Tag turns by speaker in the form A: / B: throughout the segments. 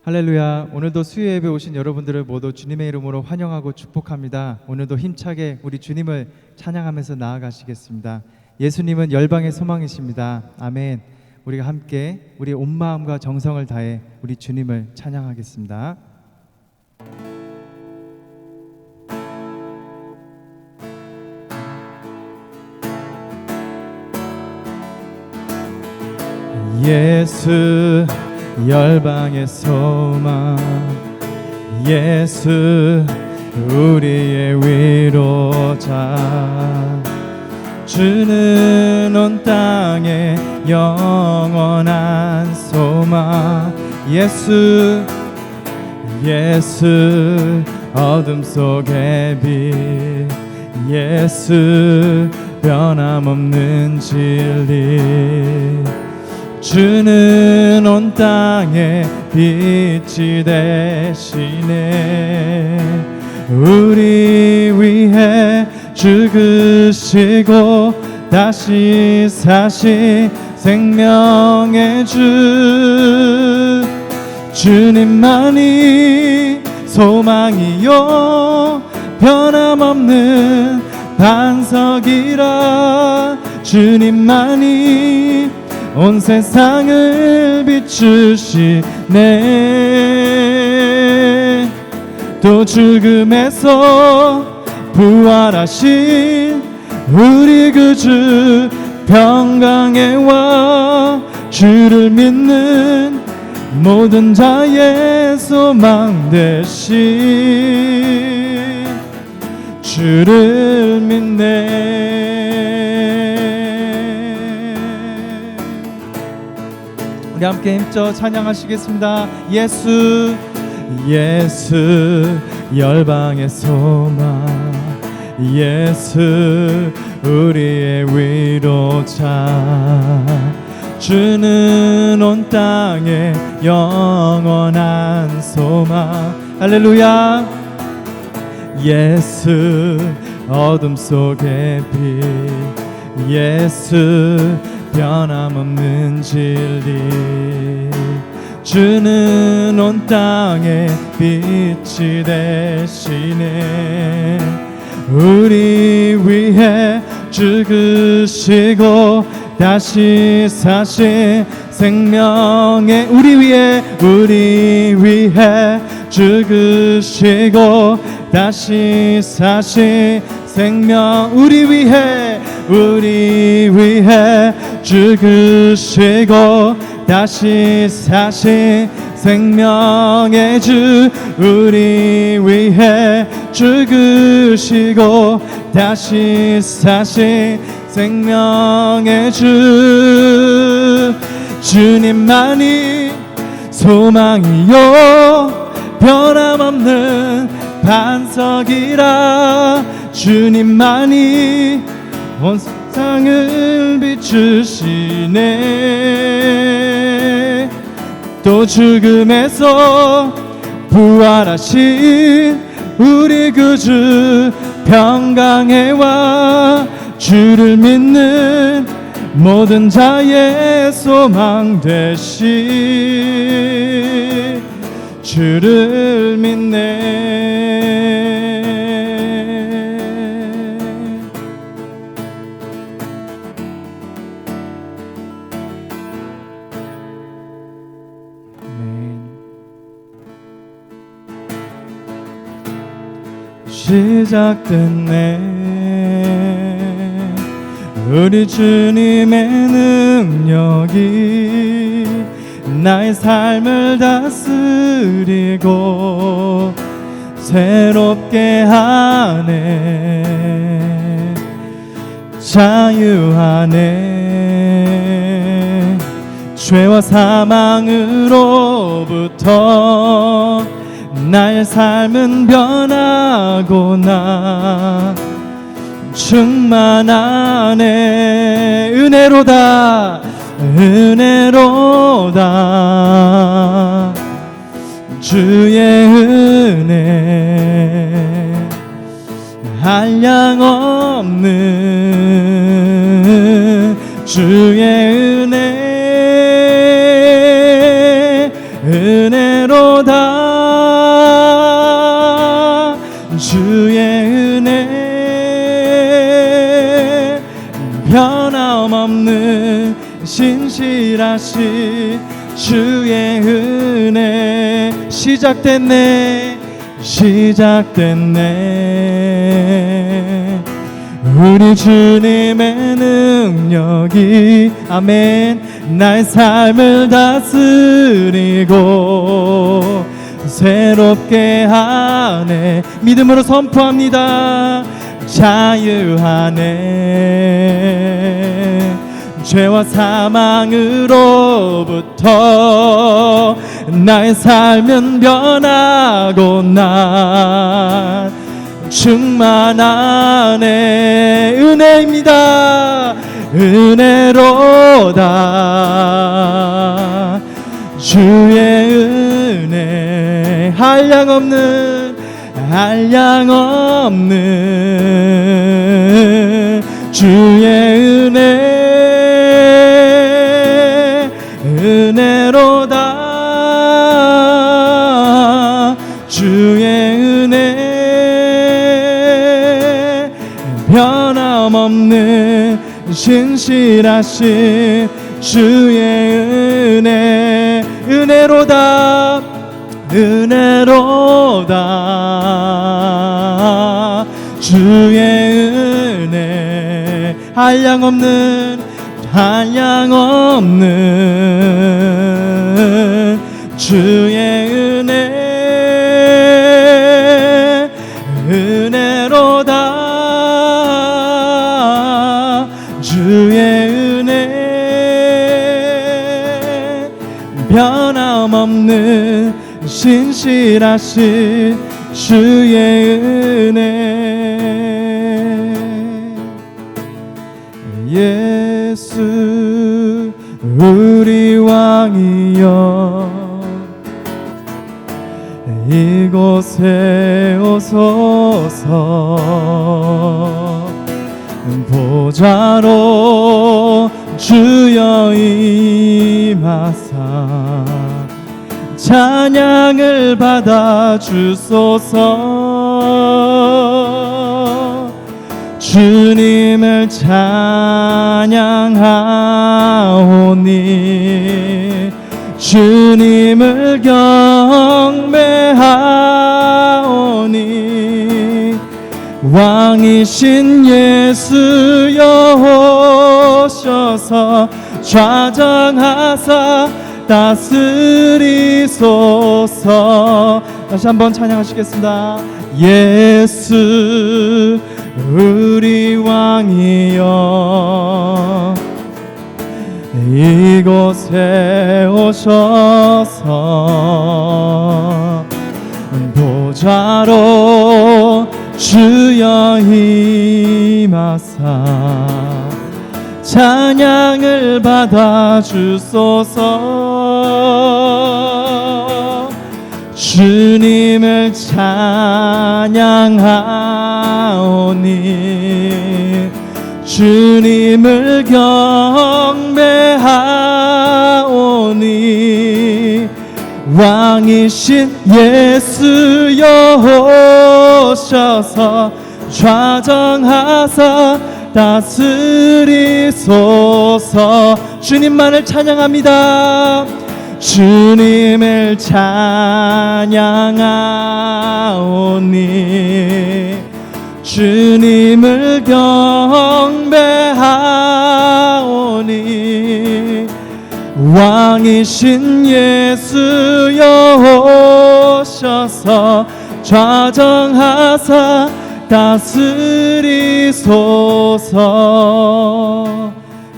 A: 할렐루야. 오늘도 수요 예배 오신 여러분들을 모두 주님의 이름으로 환영하고 축복합니다. 오늘도 힘차게 우리 주님을 찬양하면서 나아가시겠습니다. 예수님은 열방의 소망이십니다. 아멘. 우리가 함께 우리 온 마음과 정성을 다해 우리 주님을 찬양하겠습니다. 예수 열방의 소망, 예수 우리의 위로자, 주는 온 땅에 영원한 소망. 예수 예수 어둠 속의 빛, 예수 변함없는 진리, 주는 온 땅에 빛이 되시네. 우리 위해 죽으시고 다시 사신 생명의 주, 주님만이 소망이요 변함없는 반석이라. 주님만이 온 세상을 비추시네. 또 죽음에서 부활하신 우리 그 주 평강의 왕, 주를 믿는 모든 자의 소망 되신 주를 믿네. 우리 함께 힘써 찬양하시겠습니다. 예수 예수 열방의 소망, 예수 우리의 위로자, 주는 온 땅에 영원한 소망. 할렐루야. 예수 어둠 속의 빛, 예수 변함없는 진리, 주는 온 땅에 빛이 되시네. 우리 위해 죽으시고 다시 사신 생명의, 우리 위해 죽으시고 다시 사신 생명, 우리 위해 죽으시고 다시 사신 생명의 주, 우리 위해 죽으시고 다시 사신 생명의 주, 주님만이 소망이요 변함없는 반석이라. 주님만이 온 세상을 비추시네. 또 죽음에서 부활하신 우리 그 주 평강의 왕, 주를 믿는 모든 자의 소망 되신 주를 믿네. 시작됐네. 우리 주님의 능력이 나의 삶을 다스리고 새롭게 하네. 자유하네. 죄와 사망으로부터 나의 삶은 변하고나 충만하네. 은혜로다 은혜로다 주의 은혜 한량 없는 주의 은혜 은혜로다 신실하신 주의 은혜 시작됐네 우리 주님의 능력이 아멘 나의 삶을 다스리고 새롭게 하네 믿음으로 선포합니다 자유하네 죄와 사망으로부터 나의 삶은 변하고 난 충만하네 은혜입니다 은혜로다 주의 은혜 한량없는 주의 은혜로다 주의 은혜 변함없는 신실하신 주의 은혜 은혜로다 주의 은혜 한량없는 주의 은혜 은혜로다 주의 은혜 변함없는 신실하신 주의 은혜 예수 우리 왕이여 이곳에 오소서 보좌로 주여 임하사 찬양을 받아 주소서 주님을 찬양하오니 주님을 경배하오니 왕이신 예수여 오셔서 좌정하사 다스리소서 다시 한번 찬양하시겠습니다 예수 우리 왕이여 이곳에 오셔서 보좌로 주여 임하사 찬양을 받아 주소서 주님을 찬양하오니 주님을 경배하오니 왕이신 예수여 오셔서 좌정하사 다스리소서 주님만을 찬양합니다 주님을 찬양하오니 주님을 경배하오니 왕이신 예수여 오셔서 좌정하사 다스리소서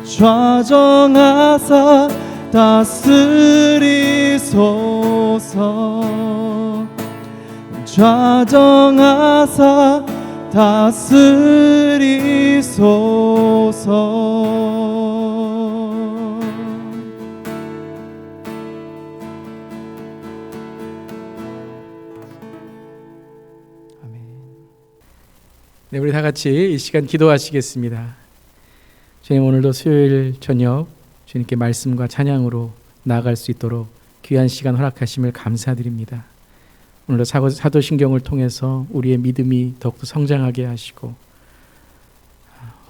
A: 좌정하사 다스리소서 좌정하사 다스리소서 아멘.
B: 네, 우리 다 같이 이 시간 기도하시겠습니다. 주님 오늘도 수요일 저녁 주님께 말씀과 찬양으로 나아갈 수 있도록 귀한 시간 허락하심을 감사드립니다. 오늘도 사도신경을 통해서 우리의 믿음이 더욱더 성장하게 하시고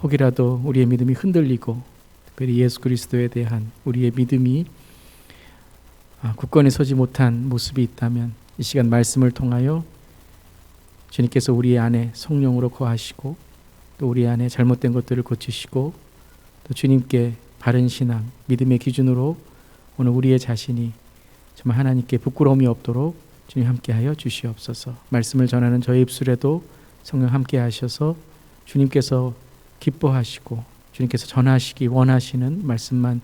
B: 혹이라도 우리의 믿음이 흔들리고 특별히 예수 그리스도에 대한 우리의 믿음이 굳건히 서지 못한 모습이 있다면 이 시간 말씀을 통하여 주님께서 우리 안에 성령으로 거하시고 또 우리 안에 잘못된 것들을 고치시고 또 주님께 바른 신앙, 믿음의 기준으로 오늘 우리의 자신이 정말 하나님께 부끄러움이 없도록 주님 함께하여 주시옵소서. 말씀을 전하는 저의 입술에도 성령 함께 하셔서 주님께서 기뻐하시고 주님께서 전하시기 원하시는 말씀만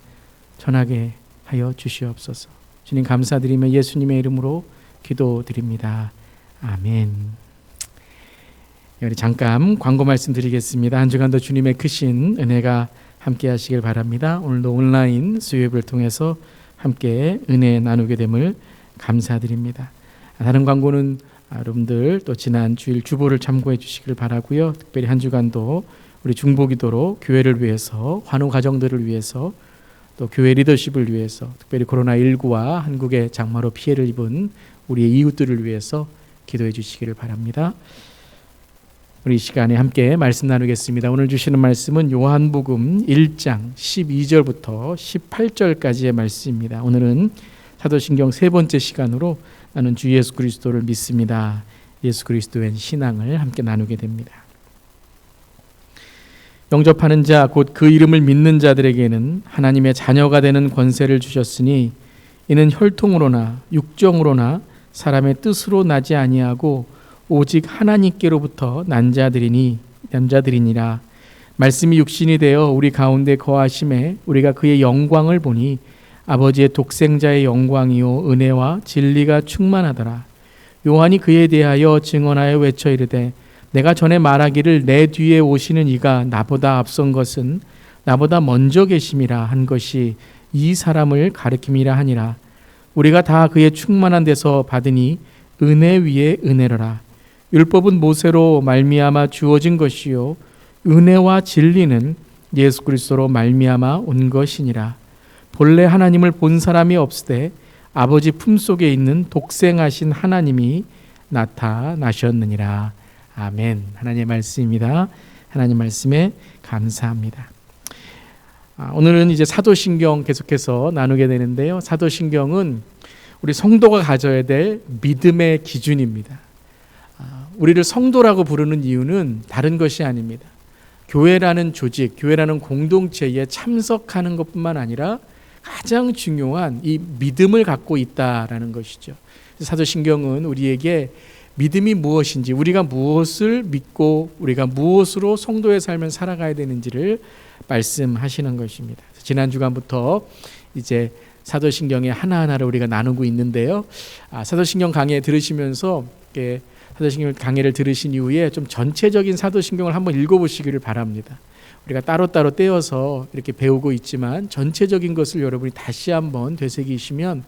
B: 전하게 하여 주시옵소서. 주님 감사드리며 예수님의 이름으로 기도드립니다. 아멘. 우리 잠깐 광고 말씀 드리겠습니다. 한 주간도 주님의 크신 은혜가 함께 하시길 바랍니다. 오늘도 온라인 수요예배를 통해서 함께 은혜 나누게 됨을 감사드립니다. 다른 광고는 여러분들 또 지난 주일 주보를 참고해 주시길 바라고요. 특별히 한 주간도 우리 중보기도로 교회를 위해서, 환우 가정들을 위해서, 또 교회 리더십을 위해서, 특별히 코로나19와 한국의 장마로 피해를 입은 우리의 이웃들을 위해서 기도해 주시기를 바랍니다. 우리 이 시간에 함께 말씀 나누겠습니다. 오늘 주시는 말씀은 요한복음 1장 12절부터 18절까지의 말씀입니다. 오늘은 사도신경 세 번째 시간으로 나는 주 예수 그리스도를 믿습니다. 예수 그리스도의 신앙을 함께 나누게 됩니다. 영접하는 자 곧 그 이름을 믿는 자들에게는 하나님의 자녀가 되는 권세를 주셨으니 이는 혈통으로나 육정으로나 사람의 뜻으로 나지 아니하고 오직 하나님께로부터 남자들이니라. 말씀이 육신이 되어 우리 가운데 거하심에 우리가 그의 영광을 보니 아버지의 독생자의 영광이요 은혜와 진리가 충만하더라. 요한이 그에 대하여 증언하여 외쳐 이르되 내가 전에 말하기를 내 뒤에 오시는 이가 나보다 앞선 것은 나보다 먼저 계심이라 한 것이 이 사람을 가리킴이라 하니라. 우리가 다 그의 충만한 데서 받으니 은혜 위에 은혜로라. 율법은 모세로 말미암아 주어진 것이요 은혜와 진리는 예수 그리스도로 말미암아 온 것이니라. 본래 하나님을 본 사람이 없으되 아버지 품속에 있는 독생하신 하나님이 나타나셨느니라. 아멘. 하나님의 말씀입니다. 하나님 말씀에 감사합니다. 오늘은 이제 사도신경 계속해서 나누게 되는데요. 사도신경은 우리 성도가 가져야 될 믿음의 기준입니다. 우리를 성도라고 부르는 이유는 다른 것이 아닙니다. 교회라는 조직, 교회라는 공동체에 참석하는 것뿐만 아니라 가장 중요한 이 믿음을 갖고 있다라는 것이죠. 사도신경은 우리에게 믿음이 무엇인지, 우리가 무엇을 믿고 우리가 무엇으로 성도의 삶을 살아가야 되는지를 말씀하시는 것입니다. 지난 주간부터 이제 사도신경의 하나하나를 우리가 나누고 있는데요. 사도신경 강의 들으시면서 사도신경 강의를 들으신 이후에 좀 전체적인 사도신경을 한번 읽어보시기를 바랍니다. 우리가 따로따로 떼어서 이렇게 배우고 있지만 전체적인 것을 여러분이 다시 한번 되새기시면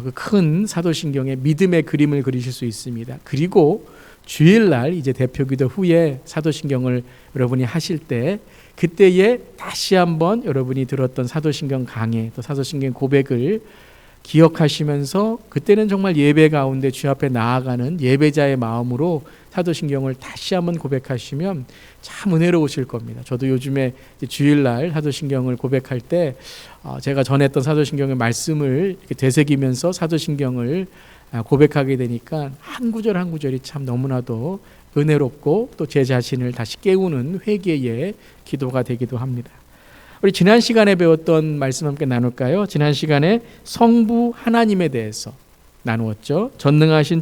B: 그 큰 사도신경의 믿음의 그림을 그리실 수 있습니다. 그리고 주일날 이제 대표기도 후에 사도신경을 여러분이 하실 때 그때에 다시 한번 여러분이 들었던 사도신경 강해 또 사도신경 고백을 기억하시면서 그때는 정말 예배 가운데 주 앞에 나아가는 예배자의 마음으로 사도신경을 다시 한번 고백하시면 참 은혜로우실 겁니다. 저도 요즘에 주일날 사도신경을 고백할 때 제가 전했던 사도신경의 말씀을 이렇게 되새기면서 사도신경을 고백하게 되니까 한 구절 한 구절이 참 너무나도 은혜롭고 또 제 자신을 다시 깨우는 회개의 기도가 되기도 합니다. 우리 지난 시간에 배웠던 말씀 함께 나눌까요? 지난 시간에 성부 하나님에 대해서 나누었죠. 전능하사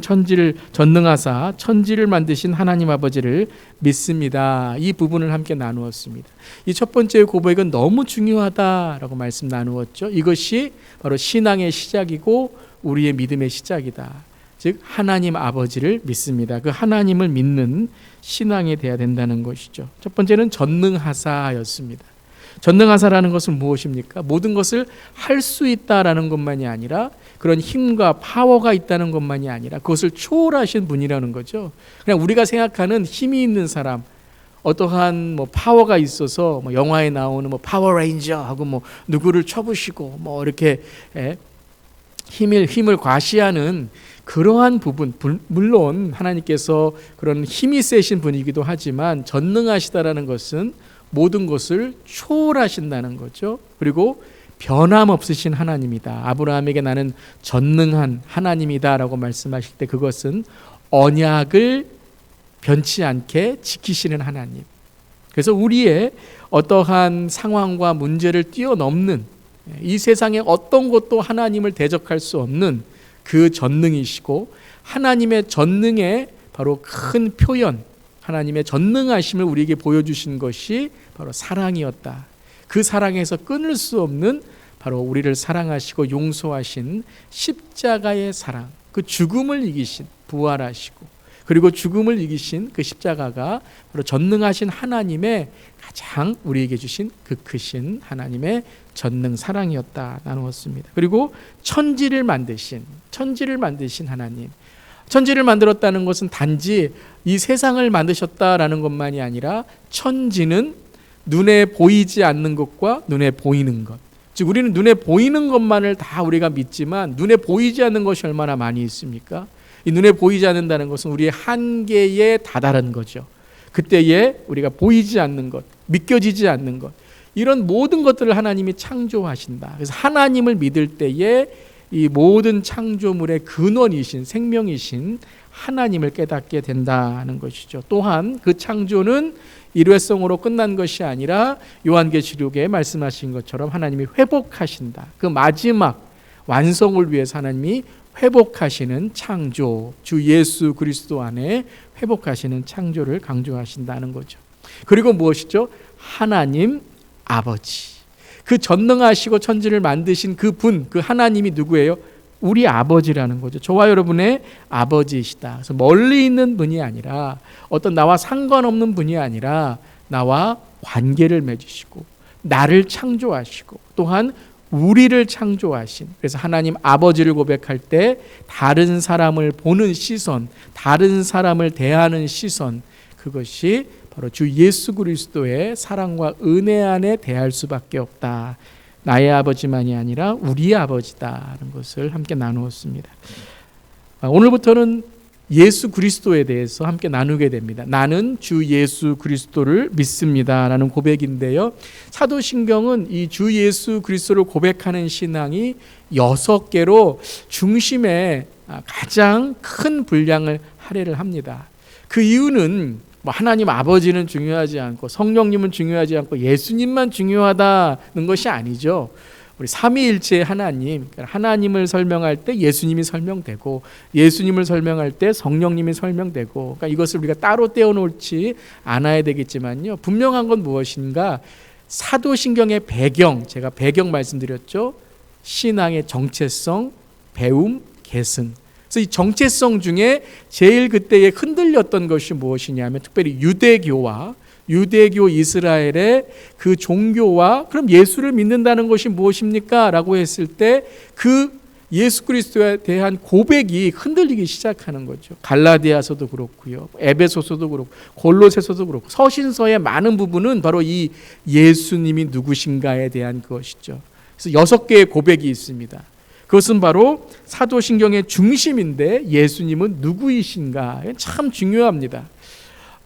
B: 천지를 만드신 하나님 아버지를 믿습니다. 이 부분을 함께 나누었습니다. 이 첫 번째 고백은 너무 중요하다라고 말씀 나누었죠. 이것이 바로 신앙의 시작이고 우리의 믿음의 시작이다. 즉 하나님 아버지를 믿습니다. 그 하나님을 믿는 신앙이 돼야 된다는 것이죠. 첫 번째는 전능하사였습니다. 전능하사라는 것은 무엇입니까? 모든 것을 할 수 있다라는 것만이 아니라 그런 힘과 파워가 있다는 것만이 아니라 그것을 초월하신 분이라는 거죠. 그냥 우리가 생각하는 힘이 있는 사람, 어떠한 파워가 있어서 영화에 나오는 파워레인저하고 누구를 쳐부시고 이렇게 힘을 과시하는 그러한 부분, 물론 하나님께서 그런 힘이 세신 분이기도 하지만 전능하시다라는 것은 모든 것을 초월하신다는 거죠. 그리고 변함없으신 하나님이다. 아브라함에게 나는 전능한 하나님이다 라고 말씀하실 때 그것은 언약을 변치 않게 지키시는 하나님. 그래서 우리의 어떠한 상황과 문제를 뛰어넘는, 이 세상의 어떤 것도 하나님을 대적할 수 없는 그 전능이시고, 하나님의 전능의 바로 큰 표현, 하나님의 전능하심을 우리에게 보여주신 것이 바로 사랑이었다. 그 사랑에서 끊을 수 없는 바로 우리를 사랑하시고 용서하신 십자가의 사랑, 그 죽음을 이기신, 부활하시고 그리고 죽음을 이기신 그 십자가가 바로 전능하신 하나님의 가장 우리에게 주신 그 크신 하나님의 전능 사랑이었다 나누었습니다. 그리고 천지를 만드신 하나님, 천지를 만들었다는 것은 단지 이 세상을 만드셨다라는 것만이 아니라 천지는 눈에 보이지 않는 것과 눈에 보이는 것, 즉 우리는 눈에 보이는 것만을 다 우리가 믿지만 눈에 보이지 않는 것이 얼마나 많이 있습니까? 이 눈에 보이지 않는다는 것은 우리의 한계에 다다른 거죠. 그때에 우리가 보이지 않는 것, 믿겨지지 않는 것, 이런 모든 것들을 하나님이 창조하신다. 그래서 하나님을 믿을 때에 이 모든 창조물의 근원이신, 생명이신 하나님을 깨닫게 된다는 것이죠. 또한 그 창조는 일회성으로 끝난 것이 아니라 요한계시록에 말씀하신 것처럼 하나님이 회복하신다. 그 마지막 완성을 위해서 하나님이 회복하시는 창조, 주 예수 그리스도 안에 회복하시는 창조를 강조하신다는 거죠. 그리고 무엇이죠? 하나님 아버지. 그 전능하시고 천지를 만드신 그 분, 그 하나님이 누구예요? 우리 아버지라는 거죠. 저와 여러분의 아버지이시다. 그래서 멀리 있는 분이 아니라, 어떤 나와 상관없는 분이 아니라 나와 관계를 맺으시고 나를 창조하시고 또한 우리를 창조하신, 그래서 하나님 아버지를 고백할 때 다른 사람을 보는 시선, 다른 사람을 대하는 시선, 그것이 바로 주 예수 그리스도의 사랑과 은혜 안에 대할 수밖에 없다. 나의 아버지만이 아니라 우리의 아버지다라는 것을 함께 나누었습니다. 오늘부터는 예수 그리스도에 대해서 함께 나누게 됩니다. 나는 주 예수 그리스도를 믿습니다라는 고백인데요. 사도신경은 이 주 예수 그리스도를 고백하는 신앙이 6개로 중심에 가장 큰 분량을 할애를 합니다. 그 이유는 하나님 아버지는 중요하지 않고 성령님은 중요하지 않고 예수님만 중요하다는 것이 아니죠. 우리 삼위일체의 하나님, 하나님을 설명할 때 예수님이 설명되고 예수님을 설명할 때 성령님이 설명되고, 그러니까 이것을 우리가 따로 떼어놓지 않아야 되겠지만요. 분명한 건 무엇인가? 사도신경의 배경, 제가 배경 말씀드렸죠. 신앙의 정체성, 배움, 계승. 그래서 이 정체성 중에 제일 그때에 흔들렸던 것이 무엇이냐면 특별히 유대교 이스라엘의 그 종교와 그럼 예수를 믿는다는 것이 무엇입니까? 라고 했을 때 그 예수 그리스도에 대한 고백이 흔들리기 시작하는 거죠. 갈라디아서도 그렇고요, 에베소서도 그렇고 골로새서도 그렇고 서신서의 많은 부분은 바로 이 예수님이 누구신가에 대한 것이죠. 그래서 6개의 고백이 있습니다. 그것은 바로 사도신경의 중심인데 예수님은 누구이신가? 참 중요합니다.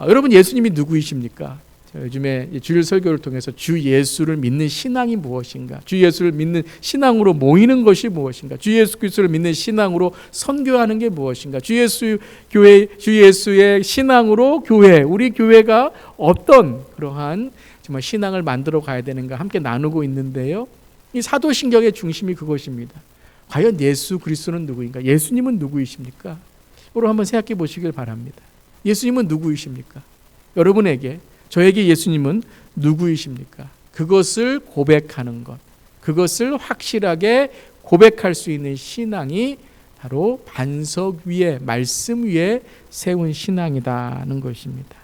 B: 여러분, 예수님이 누구이십니까? 요즘에 주일 설교를 통해서 주 예수를 믿는 신앙이 무엇인가? 주 예수를 믿는 신앙으로 모이는 것이 무엇인가? 주 예수 그리스도를 믿는 신앙으로 선교하는 게 무엇인가? 주 예수의 신앙으로 교회, 우리 교회가 어떤 그러한 정말 신앙을 만들어 가야 되는가 함께 나누고 있는데요. 이 사도신경의 중심이 그것입니다. 과연 예수 그리스도는 누구인가? 예수님은 누구이십니까? 이걸 한번 생각해 보시길 바랍니다. 예수님은 누구이십니까? 여러분에게, 저에게 예수님은 누구이십니까? 그것을 고백하는 것, 그것을 확실하게 고백할 수 있는 신앙이 바로 반석 위에, 말씀 위에 세운 신앙이라는 것입니다.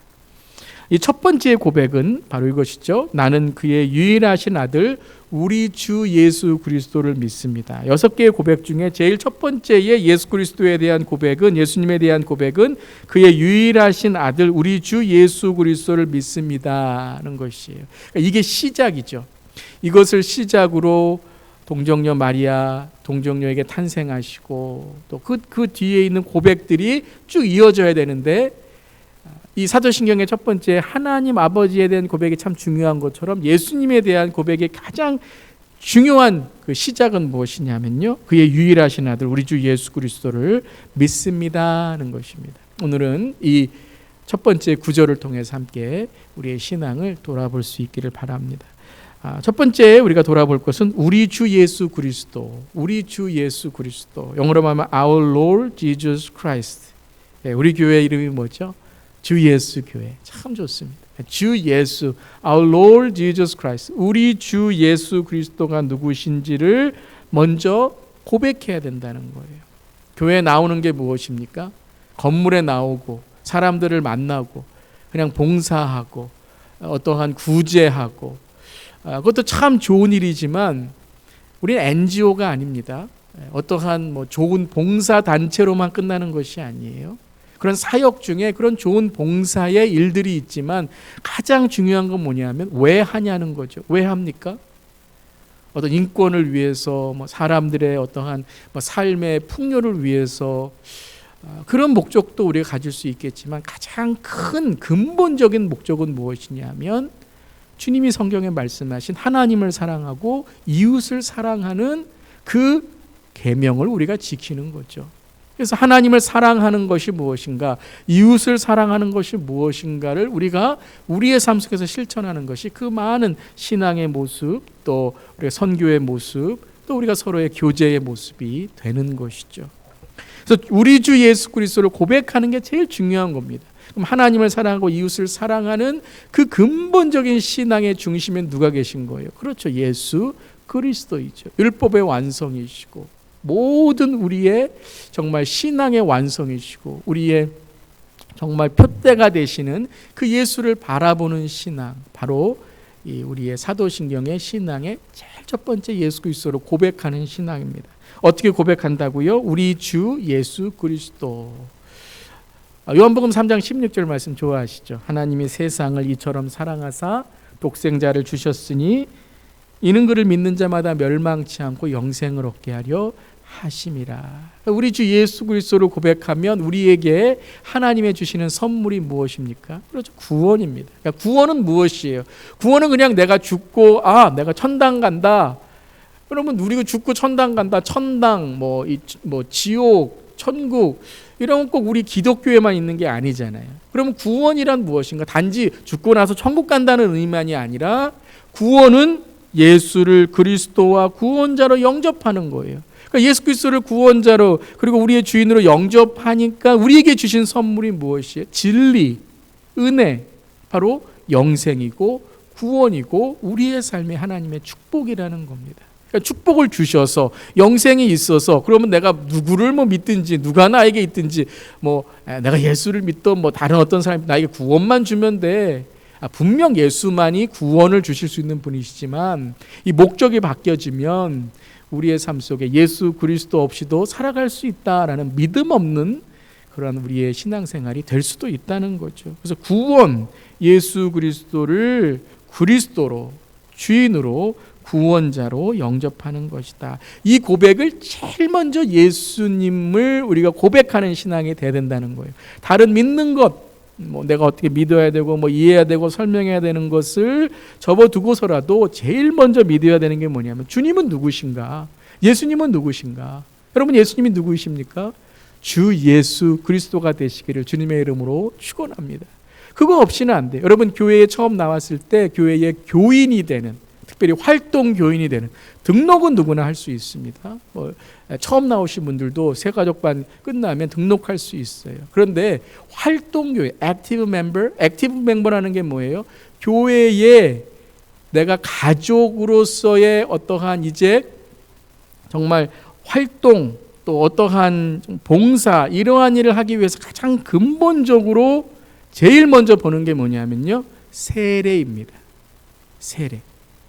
B: 이 첫 번째 고백은 바로 이것이죠. 나는 그의 유일하신 아들 우리 주 예수 그리스도를 믿습니다. 6개의 고백 중에 제일 첫 번째의 예수 그리스도에 대한 고백은, 예수님에 대한 고백은 그의 유일하신 아들 우리 주 예수 그리스도를 믿습니다는 것이에요. 그러니까 이게 시작이죠. 이것을 시작으로 동정녀 마리아, 동정녀에게 탄생하시고 또 그 뒤에 있는 고백들이 쭉 이어져야 되는데, 이 사도신경의 첫 번째 하나님 아버지에 대한 고백이 참 중요한 것처럼 예수님에 대한 고백의 가장 중요한 그 시작은 무엇이냐면요, 그의 유일하신 아들 우리 주 예수 그리스도를 믿습니다 하는 것입니다. 오늘은 이 첫 번째 구절을 통해서 함께 우리의 신앙을 돌아볼 수 있기를 바랍니다. 첫 번째 우리가 돌아볼 것은 우리 주 예수 그리스도, 우리 주 예수 그리스도, 영어로 말하면 Our Lord Jesus Christ. 우리 교회 이름이 뭐죠? 주 예수 교회. 참 좋습니다. 주 예수, Our Lord Jesus Christ. 우리 주 예수 그리스도가 누구신지를 먼저 고백해야 된다는 거예요. 교회에 나오는 게 무엇입니까? 건물에 나오고 사람들을 만나고 그냥 봉사하고 어떠한 구제하고, 그것도 참 좋은 일이지만 우리는 NGO가 아닙니다. 어떠한 좋은 봉사 단체로만 끝나는 것이 아니에요. 그런 사역 중에 그런 좋은 봉사의 일들이 있지만 가장 중요한 건 뭐냐면 왜 하냐는 거죠. 왜 합니까? 어떤 인권을 위해서, 사람들의 어떠한 삶의 풍요를 위해서, 그런 목적도 우리가 가질 수 있겠지만 가장 큰 근본적인 목적은 무엇이냐면 주님이 성경에 말씀하신 하나님을 사랑하고 이웃을 사랑하는 그 계명을 우리가 지키는 거죠. 그래서 하나님을 사랑하는 것이 무엇인가, 이웃을 사랑하는 것이 무엇인가를 우리가 우리의 삶 속에서 실천하는 것이 그 많은 신앙의 모습, 또 우리가 선교의 모습, 또 우리가 서로의 교제의 모습이 되는 것이죠. 그래서 우리 주 예수 그리스도를 고백하는 게 제일 중요한 겁니다. 그럼 하나님을 사랑하고 이웃을 사랑하는 그 근본적인 신앙의 중심에 누가 계신 거예요? 그렇죠. 예수 그리스도이죠. 율법의 완성이시고 모든 우리의 정말 신앙의 완성이시고 우리의 정말 표대가 되시는 그 예수를 바라보는 신앙, 바로 이 우리의 사도신경의 신앙의 제일 첫 번째 예수 그리스도를 고백하는 신앙입니다. 어떻게 고백한다고요? 우리 주 예수 그리스도. 요한복음 3장 16절 말씀 좋아하시죠? 하나님이 세상을 이처럼 사랑하사 독생자를 주셨으니 이는 그를 믿는 자마다 멸망치 않고 영생을 얻게 하려 하심이라. 우리 주 예수 그리스도를 고백하면 우리에게 하나님의 주시는 선물이 무엇입니까? 그렇죠. 구원입니다. 그러니까 구원은 무엇이에요? 구원은 그냥 내가 죽고 내가 천당 간다. 그러면 우리가 죽고 천당 간다. 천당, 지옥, 천국 이런 건 꼭 우리 기독교에만 있는 게 아니잖아요. 그러면 구원이란 무엇인가? 단지 죽고 나서 천국 간다는 의미만이 아니라 구원은 예수를 그리스도와 구원자로 영접하는 거예요. 그러니까 예수 그리스도를 구원자로 그리고 우리의 주인으로 영접하니까 우리에게 주신 선물이 무엇이에요? 진리, 은혜, 바로 영생이고 구원이고 우리의 삶의 하나님의 축복이라는 겁니다. 그러니까 축복을 주셔서 영생이 있어서 그러면 내가 누구를 믿든지 누가 나에게 있든지 내가 예수를 믿던 다른 어떤 사람이 나에게 구원만 주면 돼. 분명 예수만이 구원을 주실 수 있는 분이시지만 이 목적이 바뀌어지면 우리의 삶 속에 예수 그리스도 없이도 살아갈 수 있다라는 믿음 없는 그런 우리의 신앙생활이 될 수도 있다는 거죠. 그래서 구원, 예수 그리스도를 그리스도로, 주인으로, 구원자로 영접하는 것이다. 이 고백을 제일 먼저 예수님을 우리가 고백하는 신앙이 돼야 된다는 거예요. 다른 믿는 것, 내가 어떻게 믿어야 되고 이해해야 되고 설명해야 되는 것을 접어두고서라도 제일 먼저 믿어야 되는 게 뭐냐면 주님은 누구신가? 예수님은 누구신가? 여러분, 예수님이 누구이십니까? 주 예수 그리스도가 되시기를 주님의 이름으로 축원합니다. 그거 없이는 안 돼요. 여러분, 교회에 처음 나왔을 때 교회의 교인이 되는, 특별히 활동 교인이 되는 등록은 누구나 할 수 있습니다. 처음 나오신 분들도 새가족반 끝나면 등록할 수 있어요. 그런데 활동 교회, 액티브 멤버라는 게 뭐예요? 교회에 내가 가족으로서의 어떠한 이제 정말 활동, 또 어떠한 봉사, 이러한 일을 하기 위해서 가장 근본적으로 제일 먼저 보는 게 뭐냐면요, 세례입니다. 세례.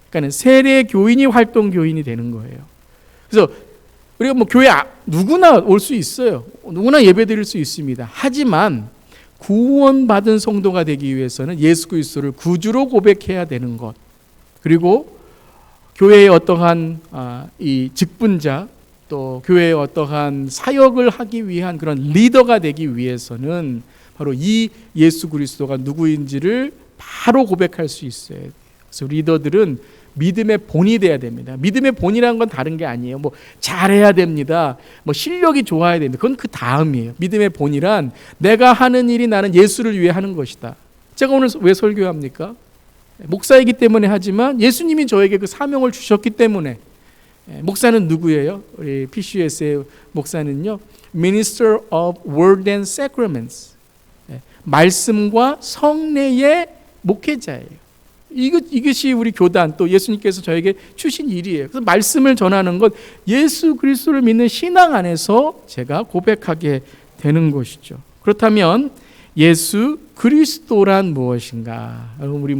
B: 그러니까 세례 교인이 활동 교인이 되는 거예요. 그래서 우리가 교회 누구나 올 수 있어요. 누구나 예배드릴 수 있습니다. 하지만 구원받은 성도가 되기 위해서는 예수 그리스도를 구주로 고백해야 되는 것, 그리고 교회의 어떠한 이 직분자, 또 교회의 어떠한 사역을 하기 위한 그런 리더가 되기 위해서는 바로 이 예수 그리스도가 누구인지를 바로 고백할 수 있어요. 그래서 리더들은 믿음의 본이 돼야 됩니다. 믿음의 본이라는 건 다른 게 아니에요. 뭐 잘해야 됩니다. 뭐 실력이 좋아야 됩니다. 그건 그 다음이에요. 믿음의 본이란 내가 하는 일이 나는 예수를 위해 하는 것이다. 제가 오늘 왜 설교합니까? 목사이기 때문에 하지만 예수님이 저에게 그 사명을 주셨기 때문에. 목사는 누구예요? 우리 PCUS의 목사는요, Minister of Word and Sacraments, 말씀과 성례의 목회자예요. 이것이 우리 교단 또 예수님께서 저에게 주신 일이에요. 그래서 말씀을 전하는 것, 예수 그리스도를 믿는 신앙 안에서 제가 고백하게 되는 것이죠. 그렇다면 예수 그리스도란 무엇인가? 우리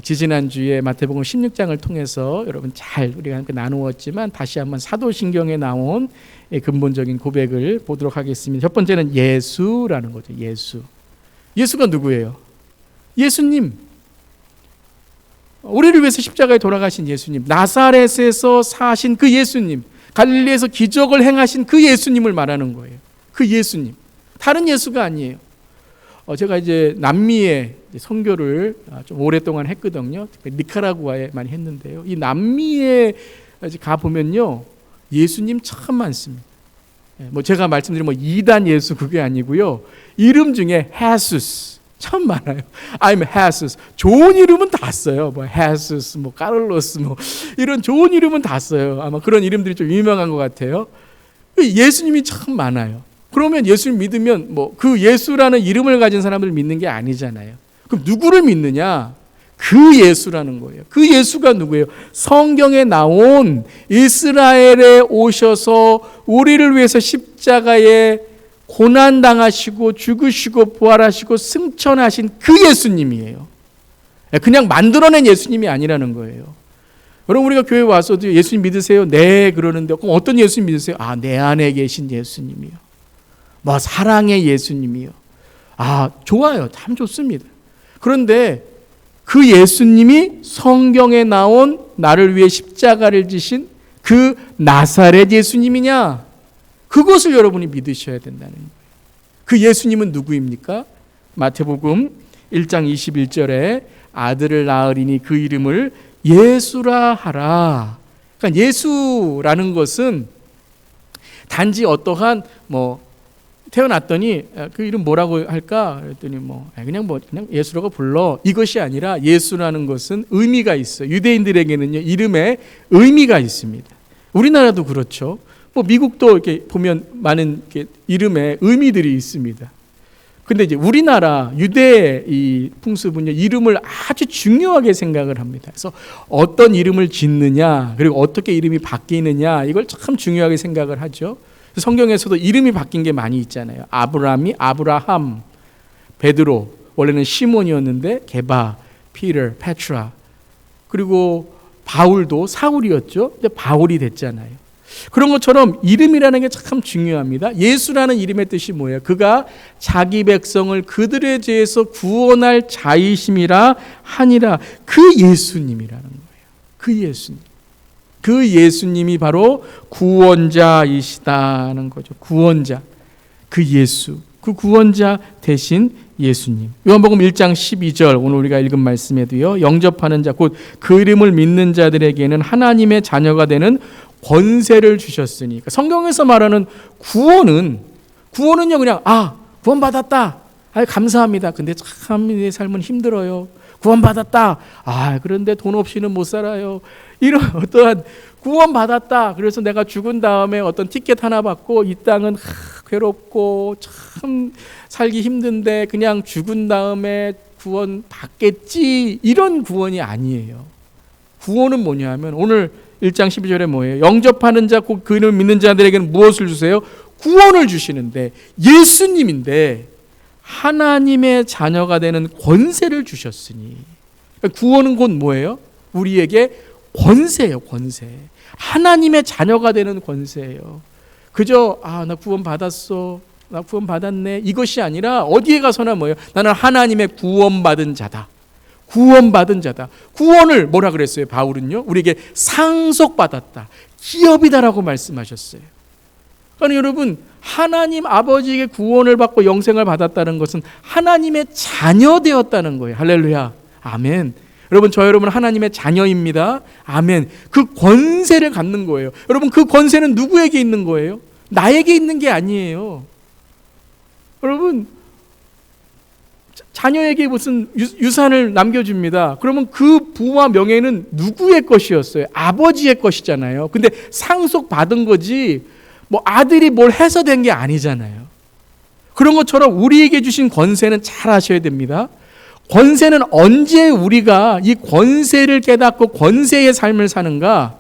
B: 지지난주에 마태복음 16장을 통해서 여러분 잘 우리가 함께 나누었지만 다시 한번 사도신경에 나온 근본적인 고백을 보도록 하겠습니다. 첫 번째는 예수라는 거죠. 예수가 누구예요? 예수님. 우리를 위해서 십자가에 돌아가신 예수님, 나사렛에서 사신 그 예수님, 갈릴리에서 기적을 행하신 그 예수님을 말하는 거예요. 그 예수님. 다른 예수가 아니에요. 제가 이제 남미에 선교를 좀 오랫동안 했거든요. 니카라구아에 많이 했는데요. 이 남미에 가 보면요, 예수님 참 많습니다. 제가 말씀드린 2단 예수 그게 아니고요. 이름 중에 헤수스 참 많아요. I'm 헤수스. 좋은 이름은 다 써요. 헤수스, 카를로스, 이런 좋은 이름은 다 써요. 아마 그런 이름들이 좀 유명한 것 같아요. 예수님이 참 많아요. 그러면 예수를 믿으면 그 예수라는 이름을 가진 사람을 믿는 게 아니잖아요. 그럼 누구를 믿느냐? 그 예수라는 거예요. 그 예수가 누구예요? 성경에 나온 이스라엘에 오셔서 우리를 위해서 십자가에 고난당하시고 죽으시고 부활하시고 승천하신 그 예수님이에요. 그냥 만들어낸 예수님이 아니라는 거예요. 여러분, 우리가 교회 와서도 예수님 믿으세요? 네, 그러는데 그럼 어떤 예수님 믿으세요? 내 안에 계신 예수님이요. 사랑의 예수님이요. 좋아요. 참 좋습니다. 그런데 그 예수님이 성경에 나온 나를 위해 십자가를 지신 그 나사렛 예수님이냐? 그것을 여러분이 믿으셔야 된다는 거예요. 그 예수님은 누구입니까? 마태복음 1장 21절에 아들을 낳으리니 그 이름을 예수라 하라. 그러니까 예수라는 것은 단지 어떠한 태어났더니 그 이름 뭐라고 할까? 그랬더니 그냥 예수라고 불러. 이것이 아니라 예수라는 것은 의미가 있어요. 유대인들에게는요, 이름에 의미가 있습니다. 우리나라도 그렇죠. 미국도 이렇게 보면 많은 이름에 의미들이 있습니다. 근데 이제 우리나라 유대의 이 풍습은요, 이름을 아주 중요하게 생각을 합니다. 그래서 어떤 이름을 짓느냐, 그리고 어떻게 이름이 바뀌느냐, 이걸 참 중요하게 생각을 하죠. 성경에서도 이름이 바뀐 게 많이 있잖아요. 아브라함이 아브라함, 베드로 원래는 시몬이었는데 게바, 피터, 페트라, 그리고 바울도 사울이었죠. 근데 바울이 됐잖아요. 그런 것처럼 이름이라는 게 참 중요합니다. 예수라는 이름의 뜻이 뭐예요? 그가 자기 백성을 그들의 죄에서 구원할 자이심이라 하니라. 그 예수님이라는 거예요. 그 예수님. 그 예수님이 바로 구원자이시다는 거죠. 구원자. 그 예수. 그 구원자 대신 예수님. 요한복음 1장 12절 오늘 우리가 읽은 말씀에도요, 영접하는 자 곧 그 이름을 믿는 자들에게는 하나님의 자녀가 되는 권세를 주셨으니. 그러니까 성경에서 말하는 구원은요 그냥 구원받았다. 감사합니다. 근데 참 내 삶은 힘들어요. 구원받았다. 그런데 돈 없이는 못 살아요. 이런 어떠한 구원받았다. 그래서 내가 죽은 다음에 어떤 티켓 하나 받고 이 땅은 괴롭고 참 살기 힘든데 그냥 죽은 다음에 구원 받겠지. 이런 구원이 아니에요. 구원은 뭐냐 하면 오늘 1장 12절에 뭐예요? 영접하는 자 곧 그 이름을 믿는 자들에게는 무엇을 주세요? 구원을 주시는데 예수님인데 하나님의 자녀가 되는 권세를 주셨으니. 그러니까 구원은 곧 뭐예요? 우리에게 권세예요. 권세. 하나님의 자녀가 되는 권세예요. 그저 나 구원 받았어, 나 구원 받았네, 이것이 아니라 어디에 가서나 뭐예요? 나는 하나님의 구원받은 자다. 구원받은 자다. 구원을 뭐라 그랬어요? 바울은요, 우리에게 상속받았다, 기업이다라고 말씀하셨어요. 그러니까 여러분, 하나님 아버지에게 구원을 받고 영생을 받았다는 것은 하나님의 자녀 되었다는 거예요. 할렐루야. 아멘. 여러분, 저 여러분 하나님의 자녀입니다. 아멘. 그 권세를 갖는 거예요. 여러분, 그 권세는 누구에게 있는 거예요? 나에게 있는 게 아니에요. 여러분, 자녀에게 무슨 유산을 남겨줍니다. 그러면 그 부와 명예는 누구의 것이었어요? 아버지의 것이잖아요. 근데 상속받은 거지 뭐 아들이 뭘 해서 된 게 아니잖아요. 그런 것처럼 우리에게 주신 권세는 잘 아셔야 됩니다. 권세는 언제 우리가 이 권세를 깨닫고 권세의 삶을 사는가?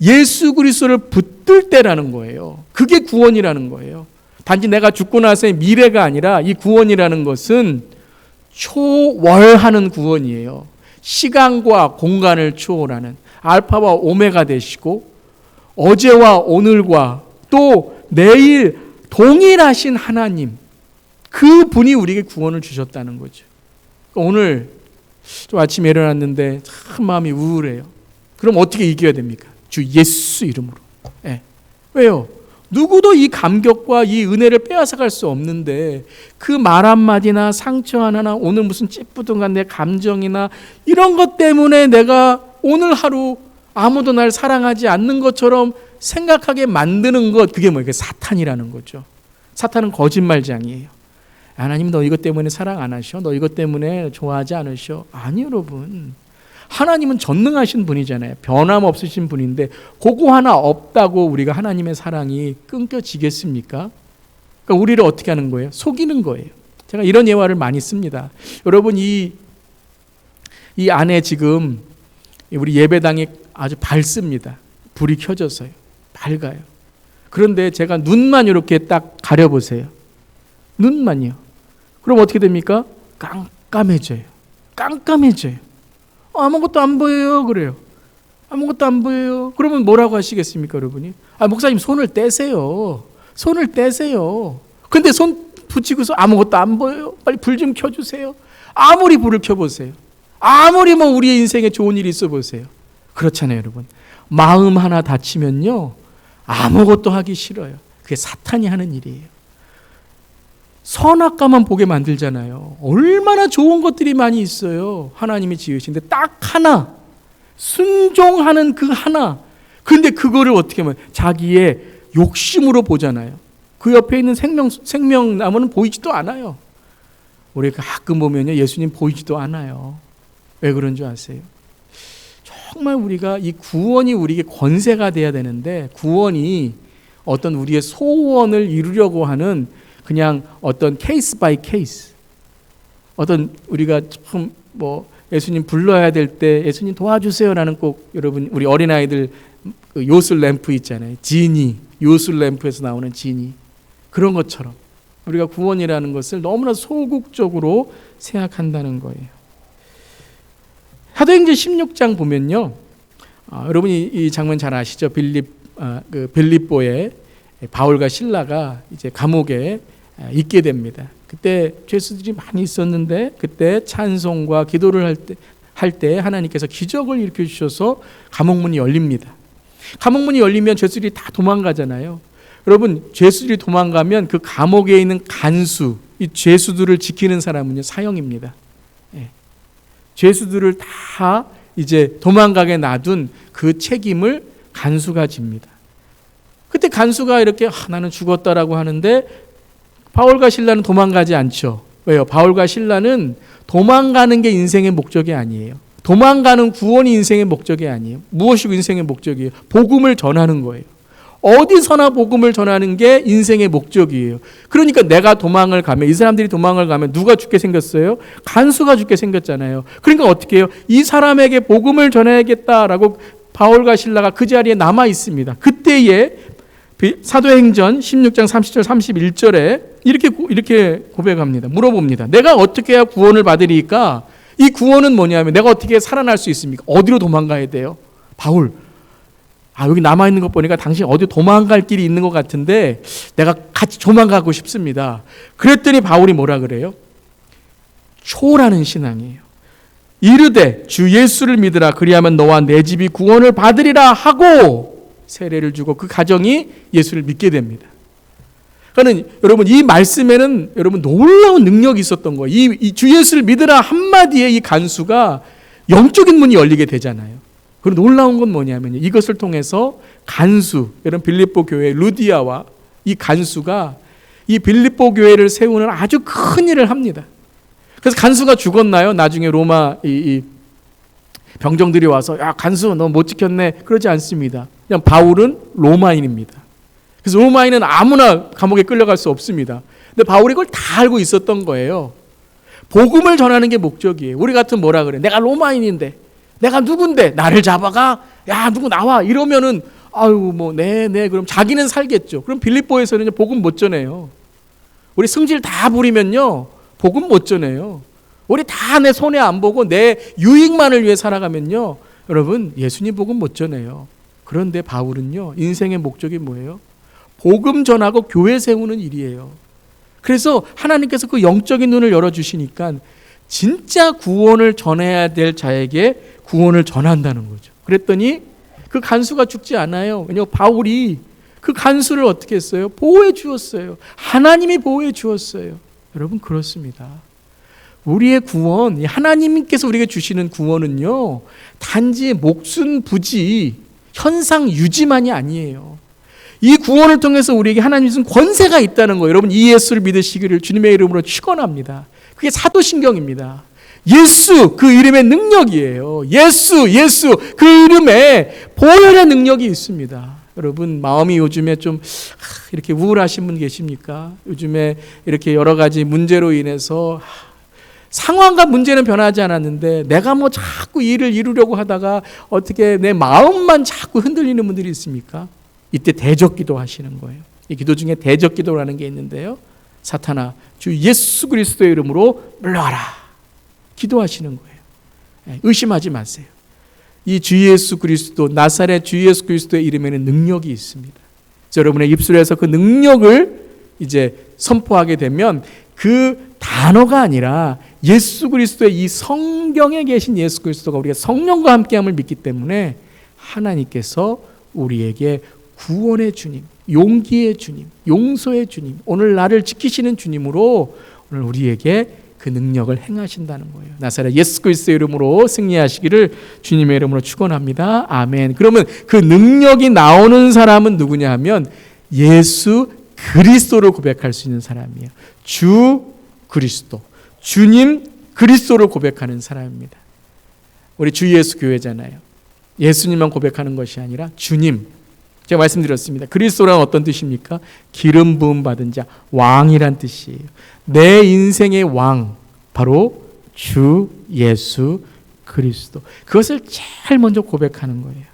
B: 예수 그리스도를 붙들 때라는 거예요. 그게 구원이라는 거예요. 단지 내가 죽고 나서의 미래가 아니라 이 구원이라는 것은 초월하는 구원이에요. 시간과 공간을 초월하는, 알파와 오메가 되시고 어제와 오늘과 또 내일 동일하신 하나님, 그 분이 우리에게 구원을 주셨다는 거죠. 오늘 좀 아침에 일어났는데 참 마음이 우울해요. 그럼 어떻게 이겨야 됩니까? 주 예수 이름으로. 네. 왜요? 누구도 이 감격과 이 은혜를 빼앗아갈 수 없는데 그 말 한마디나 상처 하나나 오늘 무슨 찌뿌둥한 내 감정이나 이런 것 때문에 내가 오늘 하루 아무도 날 사랑하지 않는 것처럼 생각하게 만드는 것, 그게 뭐예요? 그게 사탄이라는 거죠. 사탄은 거짓말장이에요. 하나님 너 이것 때문에 사랑 안 하셔? 너 이것 때문에 좋아하지 않으셔? 아니 여러분, 하나님은 전능하신 분이잖아요. 변함없으신 분인데 그거 하나 없다고 우리가 하나님의 사랑이 끊겨지겠습니까? 그러니까 우리를 어떻게 하는 거예요? 속이는 거예요. 제가 이런 예화를 많이 씁니다. 여러분, 이 안에 지금 우리 예배당이 아주 밝습니다. 불이 켜져서요. 밝아요. 그런데 제가 눈만 이렇게 딱 가려보세요. 눈만요. 그럼 어떻게 됩니까? 깜깜해져요. 깜깜해져요. 아무것도 안 보여요. 그래요. 아무것도 안 보여요. 그러면 뭐라고 하시겠습니까, 여러분이? 목사님 손을 떼세요. 손을 떼세요. 근데 손 붙이고서 아무것도 안 보여요. 빨리 불 좀 켜주세요. 아무리 불을 켜보세요. 아무리 뭐 우리의 인생에 좋은 일이 있어 보세요. 그렇잖아요, 여러분. 마음 하나 다치면요, 아무것도 하기 싫어요. 그게 사탄이 하는 일이에요. 선악과만 보게 만들잖아요. 얼마나 좋은 것들이 많이 있어요. 하나님이 지으신데 딱 하나, 순종하는 그 하나. 근데 그거를 어떻게 하면 자기의 욕심으로 보잖아요. 그 옆에 있는 생명나무는 보이지도 않아요. 우리가 가끔 보면요, 예수님 보이지도 않아요. 왜 그런 줄 아세요? 정말 우리가 이 구원이 우리에게 권세가 돼야 되는데, 구원이 어떤 우리의 소원을 이루려고 하는 그냥 어떤 케이스 바이 케이스, 어떤 우리가 좀 뭐 예수님 불러야 될 때 예수님 도와주세요라는, 꼭 여러분 우리 어린아이들 그 요술 램프 있잖아요. 지니, 요술 램프에서 나오는 지니, 그런 것처럼 우리가 구원이라는 것을 너무나 소극적으로 생각한다는 거예요. 사도행전 16장 보면요, 여러분이 이 장면 잘 아시죠? 빌립보에 바울과 실라가 이제 감옥에 있게 됩니다. 그때 죄수들이 많이 있었는데 그때 찬송과 기도를 할 때 하나님께서 기적을 일으켜 주셔서 감옥문이 열립니다. 감옥문이 열리면 죄수들이 다 도망가잖아요. 여러분, 죄수들이 도망가면 그 감옥에 있는 간수, 이 죄수들을 지키는 사람은요, 사형입니다. 죄수들을 다 이제 도망가게 놔둔 그 책임을 간수가 집니다. 그때 간수가 이렇게 나는 죽었다라고 하는데 바울과 실라는 도망가지 않죠. 왜요? 바울과 실라는 도망가는 게 인생의 목적이 아니에요. 도망가는 구원이 인생의 목적이 아니에요. 무엇이고 인생의 목적이에요? 복음을 전하는 거예요. 어디서나 복음을 전하는 게 인생의 목적이에요. 그러니까 내가 도망을 가면, 이 사람들이 도망을 가면 누가 죽게 생겼어요? 간수가 죽게 생겼잖아요. 그러니까 어떻게 해요? 이 사람에게 복음을 전해야겠다라고 바울과 실라가 그 자리에 남아 있습니다. 그때에 사도행전 16장 30절 31절에 이렇게 고백합니다. 물어봅니다. 내가 어떻게 해야 구원을 받으리까? 이 구원은 뭐냐면 내가 어떻게 살아날 수 있습니까? 어디로 도망가야 돼요? 바울, 여기 남아있는 것 보니까 당신 어디 도망갈 길이 있는 것 같은데 내가 같이 도망가고 싶습니다. 그랬더니 바울이 뭐라 그래요? 초라는 신앙이에요. 이르되 주 예수를 믿으라, 그리하면 너와 내 집이 구원을 받으리라 하고 세례를 주고 그 가정이 예수를 믿게 됩니다. 그러니까 여러분 이 말씀에는 여러분 놀라운 능력이 있었던 거예요. 이 주 예수를 믿으라 한마디에 이 간수가 영적인 문이 열리게 되잖아요. 그리고 놀라운 건 뭐냐면요. 이것을 통해서 간수, 여러분 빌립보 교회 루디아와 이 간수가 이 빌립보 교회를 세우는 아주 큰 일을 합니다. 그래서 간수가 죽었나요? 나중에 로마 이 병정들이 와서 야 간수 너 못 지켰네 그러지 않습니다. 그냥 바울은 로마인입니다. 그래서 로마인은 아무나 감옥에 끌려갈 수 없습니다. 근데 바울이 그걸 다 알고 있었던 거예요. 복음을 전하는 게 목적이에요. 우리 같은 뭐라 그래? 내가 로마인인데 내가 누군데 나를 잡아가? 야 누구 나와? 이러면은 아유 뭐 네 그럼 자기는 살겠죠. 그럼 빌립보에서는 복음 못 전해요. 우리 승질 다 부리면요 복음 못 전해요. 우리 다 내 손해 안 보고 내 유익만을 위해 살아가면요 여러분 예수님 복음 못 전해요. 그런데 바울은요 인생의 목적이 뭐예요? 복음 전하고 교회 세우는 일이에요. 그래서 하나님께서 그 영적인 눈을 열어주시니까 진짜 구원을 전해야 될 자에게 구원을 전한다는 거죠. 그랬더니 그 간수가 죽지 않아요. 왜냐하면 바울이 그 간수를 어떻게 했어요? 보호해 주었어요. 하나님이 보호해 주었어요. 여러분 그렇습니다. 우리의 구원, 하나님께서 우리에게 주시는 구원은요 단지 목순 부지 현상 유지만이 아니에요. 이 구원을 통해서 우리에게 하나님이 주신 권세가 있다는 거예요. 여러분 이 예수를 믿으시기를 주님의 이름으로 축원합니다. 그게 사도신경입니다. 예수 그 이름의 능력이에요. 예수 그 이름에 보혈의 능력이 있습니다. 여러분 마음이 요즘에 좀 이렇게 우울하신 분 계십니까? 요즘에 이렇게 여러 가지 문제로 인해서 상황과 문제는 변하지 않았는데 내가 뭐 자꾸 일을 이루려고 하다가 어떻게 내 마음만 자꾸 흔들리는 분들이 있습니까? 이때 대적기도 하시는 거예요. 이 기도 중에 대적기도라는 게 있는데요. 사탄아 주 예수 그리스도의 이름으로 물러가라. 기도하시는 거예요. 의심하지 마세요. 이 주 예수 그리스도 나사렛 주 예수 그리스도의 이름에는 능력이 있습니다. 여러분의 입술에서 그 능력을 이제 선포하게 되면 그 단어가 아니라 예수 그리스도의 이 성경에 계신 예수 그리스도가 우리가 성령과 함께함을 믿기 때문에 하나님께서 우리에게 구원의 주님, 용기의 주님, 용서의 주님, 오늘 나를 지키시는 주님으로 오늘 우리에게 그 능력을 행하신다는 거예요. 나사렛 예수 그리스도의 이름으로 승리하시기를 주님의 이름으로 축원합니다. 아멘. 그러면 그 능력이 나오는 사람은 누구냐 하면 예수 그리스도를 고백할 수 있는 사람이에요. 주 그리스도, 주님 그리스도를 고백하는 사람입니다. 우리 주 예수 교회잖아요. 예수님만 고백하는 것이 아니라 주님. 제가 말씀드렸습니다. 그리스도란 어떤 뜻입니까? 기름 부음 받은 자, 왕이란 뜻이에요. 내 인생의 왕, 바로 주 예수 그리스도. 그것을 제일 먼저 고백하는 거예요.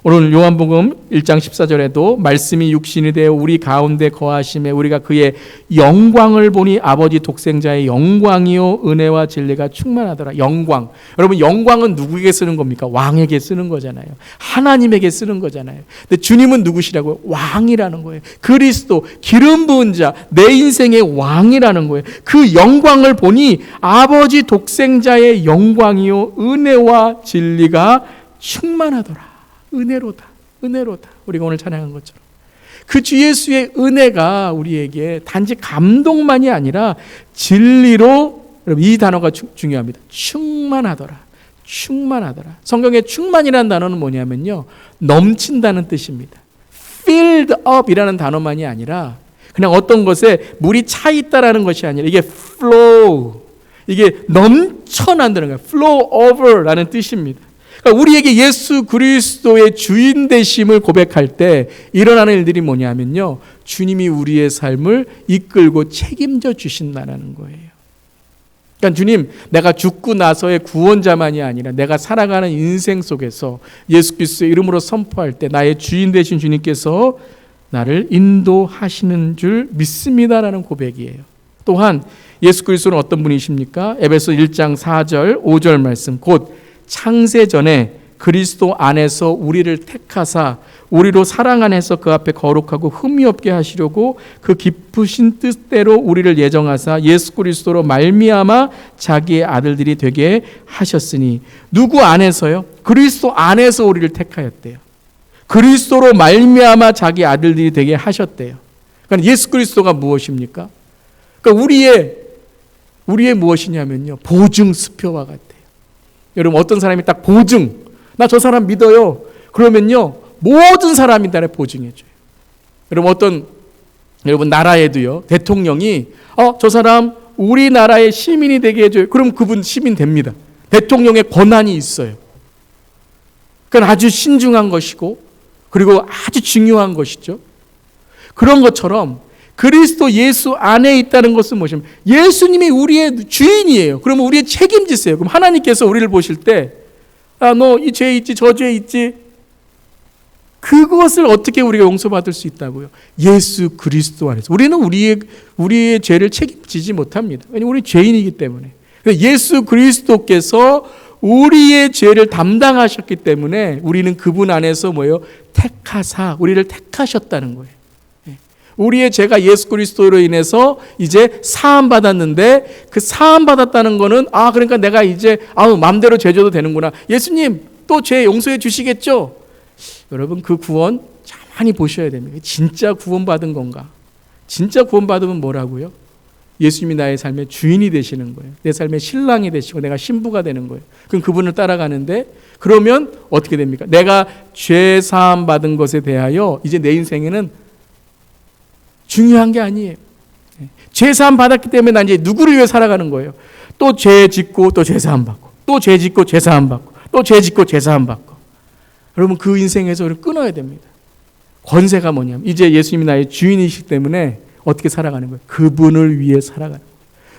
B: 오늘 요한복음 1장 14절에도 말씀이 육신이 되어 우리 가운데 거하심에 우리가 그의 영광을 보니 아버지 독생자의 영광이요 은혜와 진리가 충만하더라. 영광. 여러분 영광은 누구에게 쓰는 겁니까? 왕에게 쓰는 거잖아요. 하나님에게 쓰는 거잖아요. 근데 주님은 누구시라고요? 왕이라는 거예요. 그리스도 기름 부은 자, 내 인생의 왕이라는 거예요. 그 영광을 보니 아버지 독생자의 영광이요 은혜와 진리가 충만하더라. 은혜로다. 우리가 오늘 찬양한 것처럼 그 주 예수의 은혜가 우리에게 단지 감동만이 아니라 진리로, 여러분 이 단어가 중요합니다. 충만하더라. 성경에 충만이라는 단어는 뭐냐면요 넘친다는 뜻입니다. filled up이라는 단어만이 아니라 그냥 어떤 것에 물이 차 있다라는 것이 아니라 이게 flow, 이게 넘쳐난다는 거예요. flow over라는 뜻입니다. 그러니까 우리에게 예수 그리스도의 주인 되심을 고백할 때 일어나는 일들이 뭐냐면요 주님이 우리의 삶을 이끌고 책임져 주신다는 거예요. 그러니까 주님, 내가 죽고 나서의 구원자만이 아니라 내가 살아가는 인생 속에서 예수 그리스도의 이름으로 선포할 때 나의 주인 되신 주님께서 나를 인도하시는 줄 믿습니다라는 고백이에요. 또한 예수 그리스도는 어떤 분이십니까? 에베소 1장 4절 5절 말씀, 곧 창세 전에 그리스도 안에서 우리를 택하사 우리로 사랑 안에서 그 앞에 거룩하고 흠이 없게 하시려고 그 깊으신 뜻대로 우리를 예정하사 예수 그리스도로 말미암아 자기의 아들들이 되게 하셨으니. 누구 안에서요? 그리스도 안에서 우리를 택하였대요. 그리스도로 말미암아 자기 아들들이 되게 하셨대요. 그러니까 예수 그리스도가 무엇입니까? 그러니까 우리의 무엇이냐면요, 보증 수표와 같아요. 여러분, 어떤 사람이 딱 보증, 나 저 사람 믿어요. 그러면요, 모든 사람이 나를 보증해줘요. 여러분 나라에도요, 대통령이 저 사람 우리나라의 시민이 되게 해줘요. 그럼 그분 시민 됩니다. 대통령의 권한이 있어요. 그건 아주 신중한 것이고, 그리고 아주 중요한 것이죠. 그런 것처럼 그리스도 예수 안에 있다는 것은 무엇이냐면 예수님이 우리의 주인이에요. 그러면 우리의 책임지세요. 그럼 하나님께서 우리를 보실 때 너 이 죄 있지, 저 죄 있지, 그것을 어떻게 우리가 용서받을 수 있다고요? 예수 그리스도 안에서. 우리는 우리의 죄를 책임지지 못합니다. 왜냐하면 우리 죄인이기 때문에. 예수 그리스도께서 우리의 죄를 담당하셨기 때문에 우리는 그분 안에서 뭐예요? 택하사, 우리를 택하셨다는 거예요. 우리의 죄가 예수 그리스도로 인해서 이제 사함 받았는데, 그 사함 받았다는 거는 그러니까 내가 이제 마음대로 죄 져도 되는구나. 예수님 또 죄 용서해 주시겠죠? 여러분, 그 구원 가만히 보셔야 됩니다. 진짜 구원받은 건가? 진짜 구원받으면 뭐라고요? 예수님이 나의 삶의 주인이 되시는 거예요. 내 삶의 신랑이 되시고 내가 신부가 되는 거예요. 그럼 그분을 따라가는데, 그러면 어떻게 됩니까? 내가 죄 사함 받은 것에 대하여 이제 내 인생에는 중요한 게 아니에요. 죄 사함 받았기 때문에 난 이제 누구를 위해 살아가는 거예요? 또 죄 짓고 또 죄 사함 받고, 또 죄 짓고 죄 사함 받고, 또 죄 짓고 죄 사함 받고. 여러분, 그 인생에서 우리를 끊어야 됩니다. 권세가 뭐냐면 이제 예수님이 나의 주인이시기 때문에 어떻게 살아가는 거예요? 그분을 위해 살아가는 거예요.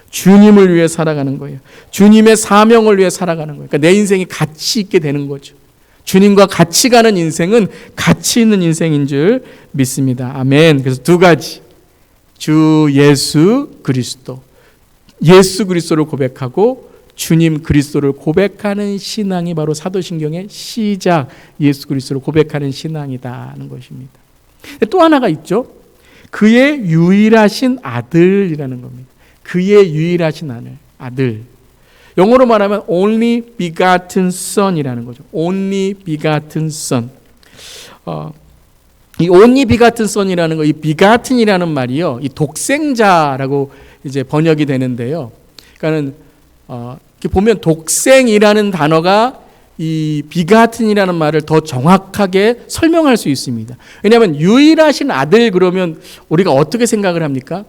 B: 주님을 위해 살아가는 거예요. 주님의 사명을 위해 살아가는 거예요. 그러니까 내 인생이 가치 있게 되는 거죠. 주님과 같이 가는 인생은 가치 있는 인생인 줄 믿습니다. 아멘. 그래서 두 가지, 주 예수 그리스도, 예수 그리스도를 고백하고 주님 그리스도를 고백하는 신앙이 바로 사도신경의 시작, 예수 그리스도를 고백하는 신앙이다는 것입니다. 또 하나가 있죠. 그의 유일하신 아들이라는 겁니다. 그의 유일하신 아들. 영어로 말하면 only begotten son이라는 거죠. only begotten son. 이 only begotten son이라는 거, 이 begotten이라는 말이요, 이 독생자라고 이제 번역이 되는데요. 그러니까는 이렇게 보면 독생이라는 단어가 이 begotten이라는 말을 더 정확하게 설명할 수 있습니다. 왜냐하면 유일하신 아들 그러면 우리가 어떻게 생각을 합니까?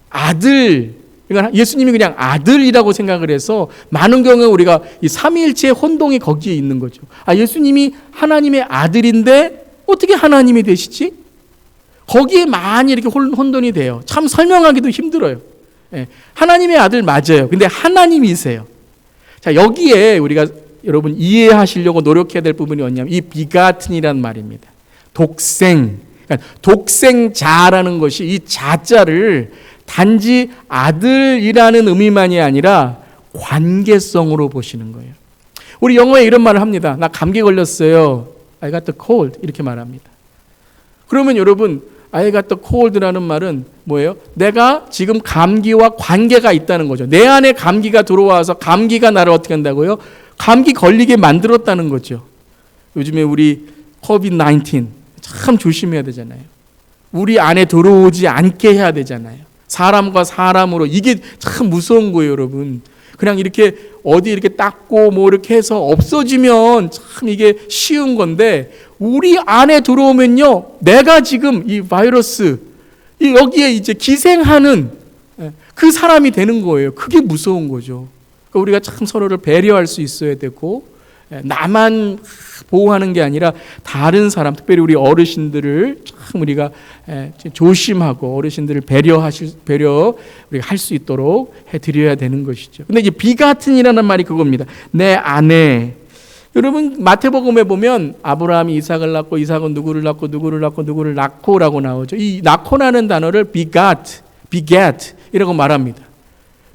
B: 아들. 그러니까 예수님이 그냥 아들이라고 생각을 해서 많은 경우에 우리가 이 삼위일체의 혼동이 거기에 있는 거죠. 예수님이 하나님의 아들인데 어떻게 하나님이 되시지? 거기에 많이 이렇게 혼돈이 돼요. 참 설명하기도 힘들어요. 하나님의 아들 맞아요. 근데 하나님이세요. 자, 여기에 우리가 여러분 이해하시려고 노력해야 될 부분이 뭐냐면 이 비가튼이란 말입니다. 독생. 그러니까 독생자라는 것이 이 자자를 단지 아들이라는 의미만이 아니라 관계성으로 보시는 거예요. 우리 영어에 이런 말을 합니다. 나 감기 걸렸어요. I got the cold. 이렇게 말합니다. 그러면 여러분, I got the cold라는 말은 뭐예요? 내가 지금 감기와 관계가 있다는 거죠. 내 안에 감기가 들어와서 감기가 나를 어떻게 한다고요? 감기 걸리게 만들었다는 거죠. 요즘에 우리 COVID-19 참 조심해야 되잖아요. 우리 안에 들어오지 않게 해야 되잖아요. 사람과 사람으로. 이게 참 무서운 거예요, 여러분. 그냥 이렇게 어디 이렇게 닦고 뭐 이렇게 해서 없어지면 참 이게 쉬운 건데, 우리 안에 들어오면요, 내가 지금 이 바이러스 여기에 이제 기생하는 그 사람이 되는 거예요. 그게 무서운 거죠. 그러니까 우리가 참 서로를 배려할 수 있어야 되고, 나만 보호하는 게 아니라 다른 사람, 특별히 우리 어르신들을 참 우리가 조심하고 어르신들을 배려 우리가 할 수 있도록 해드려야 되는 것이죠. 근데 이제 비가튼이라는 말이 그겁니다. 내 안에. 여러분, 마태복음에 보면 아브라함이 이삭을 낳고 이삭은 누구를 낳고라고 나오죠. 이 낳고라는 단어를 beget이라고 말합니다.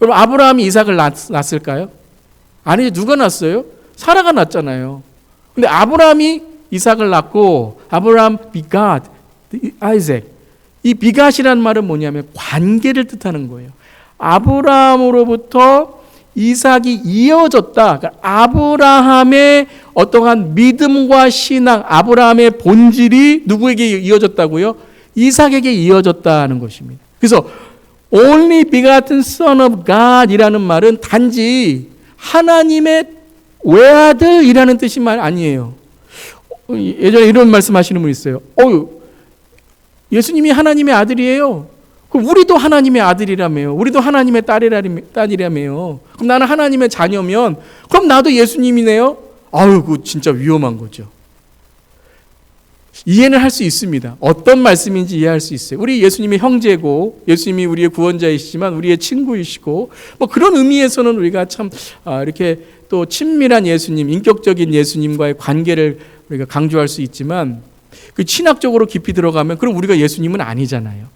B: 여러분, 아브라함이 이삭을 낳았을까요? 아니, 누가 낳았어요? 사라가 낳았잖아요. 근데 아브라함이 이삭을 낳고 아브라함 begot Isaac. 이 begat이라는 말은 뭐냐면 관계를 뜻하는 거예요. 아브라함으로부터 이삭이 이어졌다. 그러니까 아브라함의 어떠한 믿음과 신앙, 아브라함의 본질이 누구에게 이어졌다고요? 이삭에게 이어졌다는 것입니다. 그래서 only begotten son of God 이라는 말은 단지 하나님의 외아들이라는 뜻이 말 아니에요. 예전에 이런 말씀하시는 분 있어요. 예수님이 하나님의 아들이에요. 그럼 우리도 하나님의 아들이라며요. 우리도 하나님의 딸이라며요. 그럼 나는 하나님의 자녀면 그럼 나도 예수님이네요. 그거 진짜 위험한 거죠. 이해는 할 수 있습니다. 어떤 말씀인지 이해할 수 있어요. 우리 예수님이 형제고 예수님이 우리의 구원자이시지만 우리의 친구이시고 그런 의미에서는 우리가 참 이렇게 또 친밀한 예수님, 인격적인 예수님과의 관계를 우리가 강조할 수 있지만 그 신학적으로 깊이 들어가면 그럼 우리가 예수님은 아니잖아요.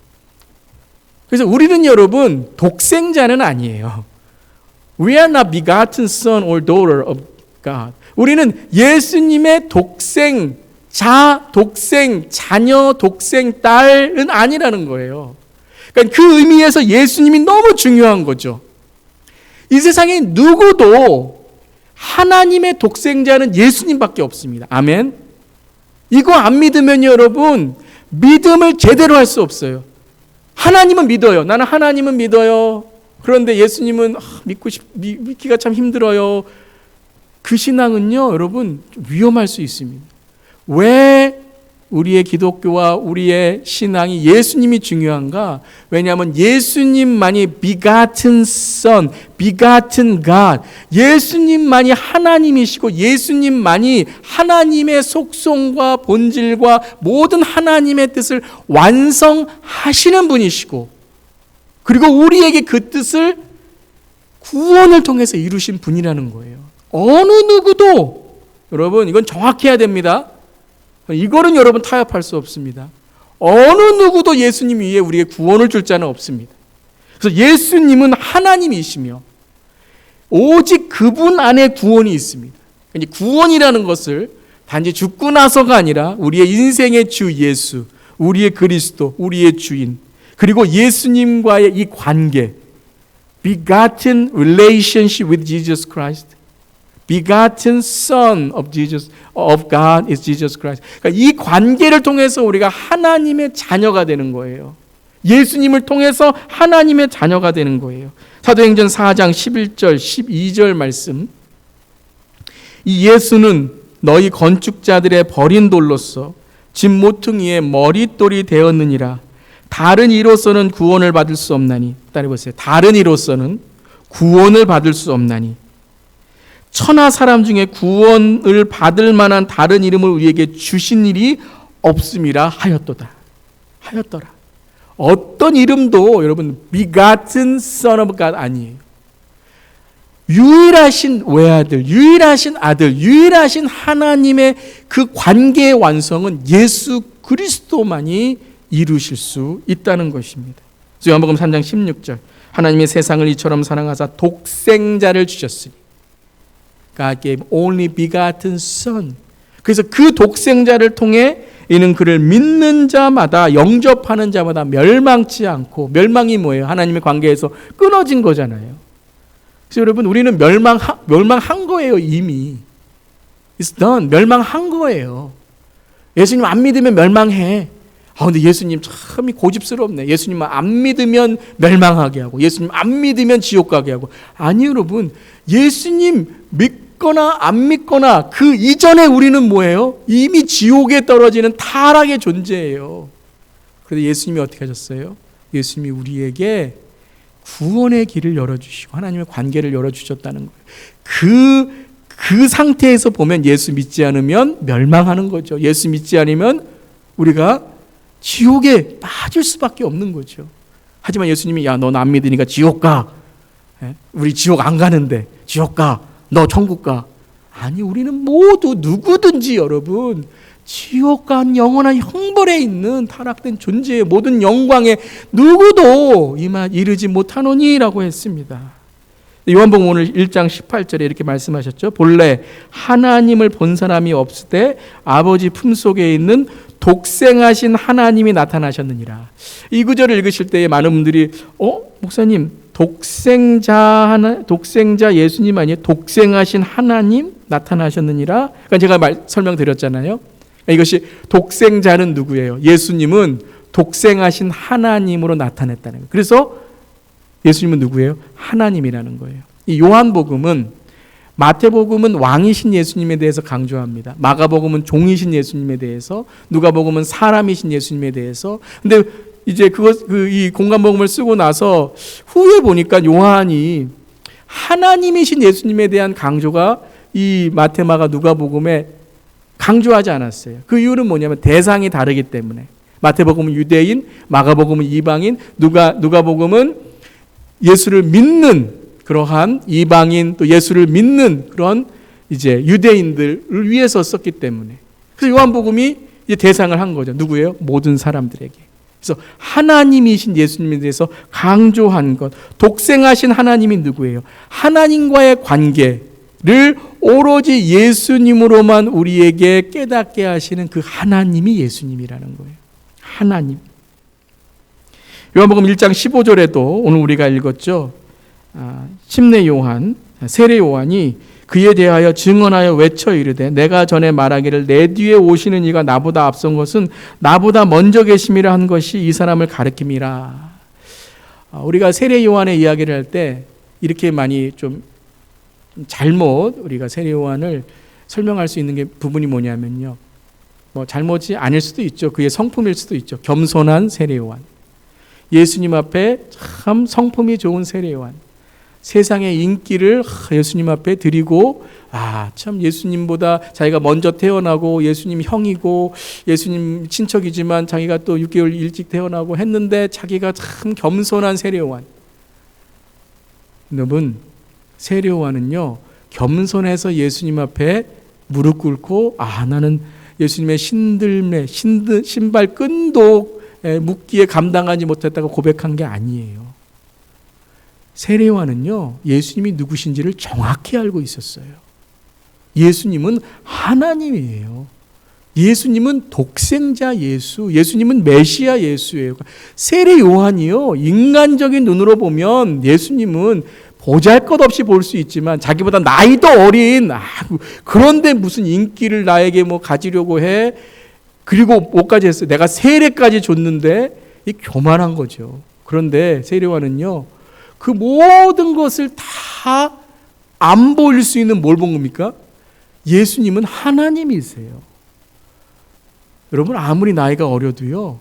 B: 그래서 우리는 여러분 독생자는 아니에요. We are not begotten son or daughter of God. 우리는 예수님의 독생자, 독생 자녀, 독생 딸은 아니라는 거예요. 그러니까 그 의미에서 예수님이 너무 중요한 거죠. 이 세상에 누구도 하나님의 독생자는 예수님밖에 없습니다. 아멘. 이거 안 믿으면 여러분 믿음을 제대로 할 수 없어요. 하나님은 믿어요. 나는 하나님은 믿어요. 그런데 예수님은 믿기가 참 힘들어요. 그 신앙은요, 여러분 좀 위험할 수 있습니다. 왜 우리의 기독교와 우리의 신앙이 예수님이 중요한가? 왜냐하면 예수님만이 begotten son, begotten God, 예수님만이 하나님이시고 예수님만이 하나님의 속성과 본질과 모든 하나님의 뜻을 완성하시는 분이시고 그리고 우리에게 그 뜻을 구원을 통해서 이루신 분이라는 거예요. 어느 누구도 여러분 이건 정확해야 됩니다. 이거는 여러분 타협할 수 없습니다. 어느 누구도 예수님 위에 우리에게 구원을 줄 자는 없습니다. 그래서 예수님은 하나님이시며 오직 그분 안에 구원이 있습니다. 구원이라는 것을 단지 죽고 나서가 아니라 우리의 인생의 주 예수, 우리의 그리스도, 우리의 주인, 그리고 예수님과의 이 관계, begotten relationship with Jesus Christ, begotten son of God is Jesus Christ. 그러니까 이 관계를 통해서 우리가 하나님의 자녀가 되는 거예요. 예수님을 통해서 하나님의 자녀가 되는 거예요. 사도행전 4장 11절 12절 말씀. 이 예수는 너희 건축자들의 버린 돌로서 집 모퉁이의 머릿돌이 되었느니라. 다른 이로서는 구원을 받을 수 없나니. 따라해보세요. 다른 이로서는 구원을 받을 수 없나니. 천하 사람 중에 구원을 받을 만한 다른 이름을 우리에게 주신 일이 없음이라 하였더라. 어떤 이름도 여러분 begotten son of God 아니에요. 유일하신 외아들, 유일하신 아들, 유일하신 하나님의 그 관계의 완성은 예수 그리스도만이 이루실 수 있다는 것입니다. 요한복음 3장 16절 하나님의 세상을 이처럼 사랑하사 독생자를 주셨으니 God gave only begotten son. 그래서 그 독생자를 통해 이는 그를 믿는 자마다 영접하는 자마다 멸망치 않고, 멸망이 뭐예요? 하나님의 관계에서 끊어진 거잖아요. 그래서 여러분 우리는 멸망한 거예요. 이미 It's done. 멸망한 거예요. 예수님 안 믿으면 멸망해. 근데 예수님 참 고집스럽네. 예수님만 안 믿으면 멸망하게 하고 예수님 안 믿으면 지옥 가게 하고. 아니 여러분, 예수님 믿거나 안 믿거나 그 이전에 우리는 뭐예요? 이미 지옥에 떨어지는 타락의 존재예요. 그런데 예수님이 어떻게 하셨어요? 예수님이 우리에게 구원의 길을 열어주시고 하나님의 관계를 열어주셨다는 거예요. 그 상태에서 보면 예수 믿지 않으면 멸망하는 거죠. 예수 믿지 않으면 우리가 지옥에 빠질 수밖에 없는 거죠. 하지만 예수님이 야, 넌 안 믿으니까 지옥 가. 우리 지옥 안 가는데 지옥 가. 너 천국 가. 아니, 우리는 모두 누구든지 여러분 지옥 간 영원한 형벌에 있는 타락된 존재의 모든 영광에 누구도 이르지 못하노니라고 했습니다. 요한복음 오늘 1장 18절에 이렇게 말씀하셨죠. 본래 하나님을 본 사람이 없을 때 아버지 품속에 있는 독생하신 하나님이 나타나셨느니라. 이 구절을 읽으실 때에 많은 분들이 목사님 독생자 예수님 아니에요? 독생하신 하나님 나타나셨느니라. 그러니까 제가 설명드렸잖아요. 이것이 독생자는 누구예요? 예수님은 독생하신 하나님으로 나타냈다는 거예요. 그래서 예수님은 누구예요? 하나님이라는 거예요. 이 요한복음은, 마태복음은 왕이신 예수님에 대해서 강조합니다. 마가복음은 종이신 예수님에 대해서, 누가복음은 사람이신 예수님에 대해서. 근데 이제 이 공간복음을 쓰고 나서 후에 보니까 요한이 하나님이신 예수님에 대한 강조가 이 마태, 마가, 누가복음에 강조하지 않았어요. 그 이유는 뭐냐면 대상이 다르기 때문에. 마태복음은 유대인, 마가복음은 이방인, 누가복음은 예수를 믿는 그러한 이방인, 또 예수를 믿는 그런 이제 유대인들을 위해서 썼기 때문에. 그래서 요한복음이 이제 대상을 한 거죠. 누구예요? 모든 사람들에게. 그래서 하나님이신 예수님에 대해서 강조한 것. 독생하신 하나님이 누구예요? 하나님과의 관계를 오로지 예수님으로만 우리에게 깨닫게 하시는 그 하나님이 예수님이라는 거예요. 하나님. 요한복음 1장 15절에도 오늘 우리가 읽었죠. 침례 요한, 세례 요한이 그에 대하여 증언하여 외쳐 이르되 내가 전에 말하기를 내 뒤에 오시는 이가 나보다 앞선 것은 나보다 먼저 계심이라 한 것이 이 사람을 가리킴이라. 우리가 세례 요한의 이야기를 할 때 이렇게 많이 좀 잘못 우리가 세례 요한을 설명할 수 있는 게 부분이 뭐냐면요. 뭐 잘못이 아닐 수도 있죠. 그의 성품일 수도 있죠. 겸손한 세례 요한. 예수님 앞에 참 성품이 좋은 세례 요한. 세상의 인기를 예수님 앞에 드리고, 참 예수님보다 자기가 먼저 태어나고 예수님 형이고 예수님 친척이지만 자기가 또 6개월 일찍 태어나고 했는데 자기가 참 겸손한 세례 요한. 여러분, 세례 요한은요, 겸손해서 예수님 앞에 무릎 꿇고 나는 예수님의 신들매, 신발 끈도 묶기에 감당하지 못했다고 고백한 게 아니에요. 세례 요한은요, 예수님이 누구신지를 정확히 알고 있었어요. 예수님은 하나님이에요. 예수님은 독생자 예수, 예수님은 메시아 예수예요. 세례 요한이요, 인간적인 눈으로 보면 예수님은 보잘것없이 볼 수 있지만 자기보다 나이도 어린, 그런데 무슨 인기를 나에게 가지려고 해. 그리고 뭐까지 했어요? 내가 세례까지 줬는데 이 교만한 거죠. 그런데 세례 요한은요, 그 모든 것을 다 안 보일 수 있는 뭘 본 겁니까? 예수님은 하나님이세요. 여러분, 아무리 나이가 어려도요,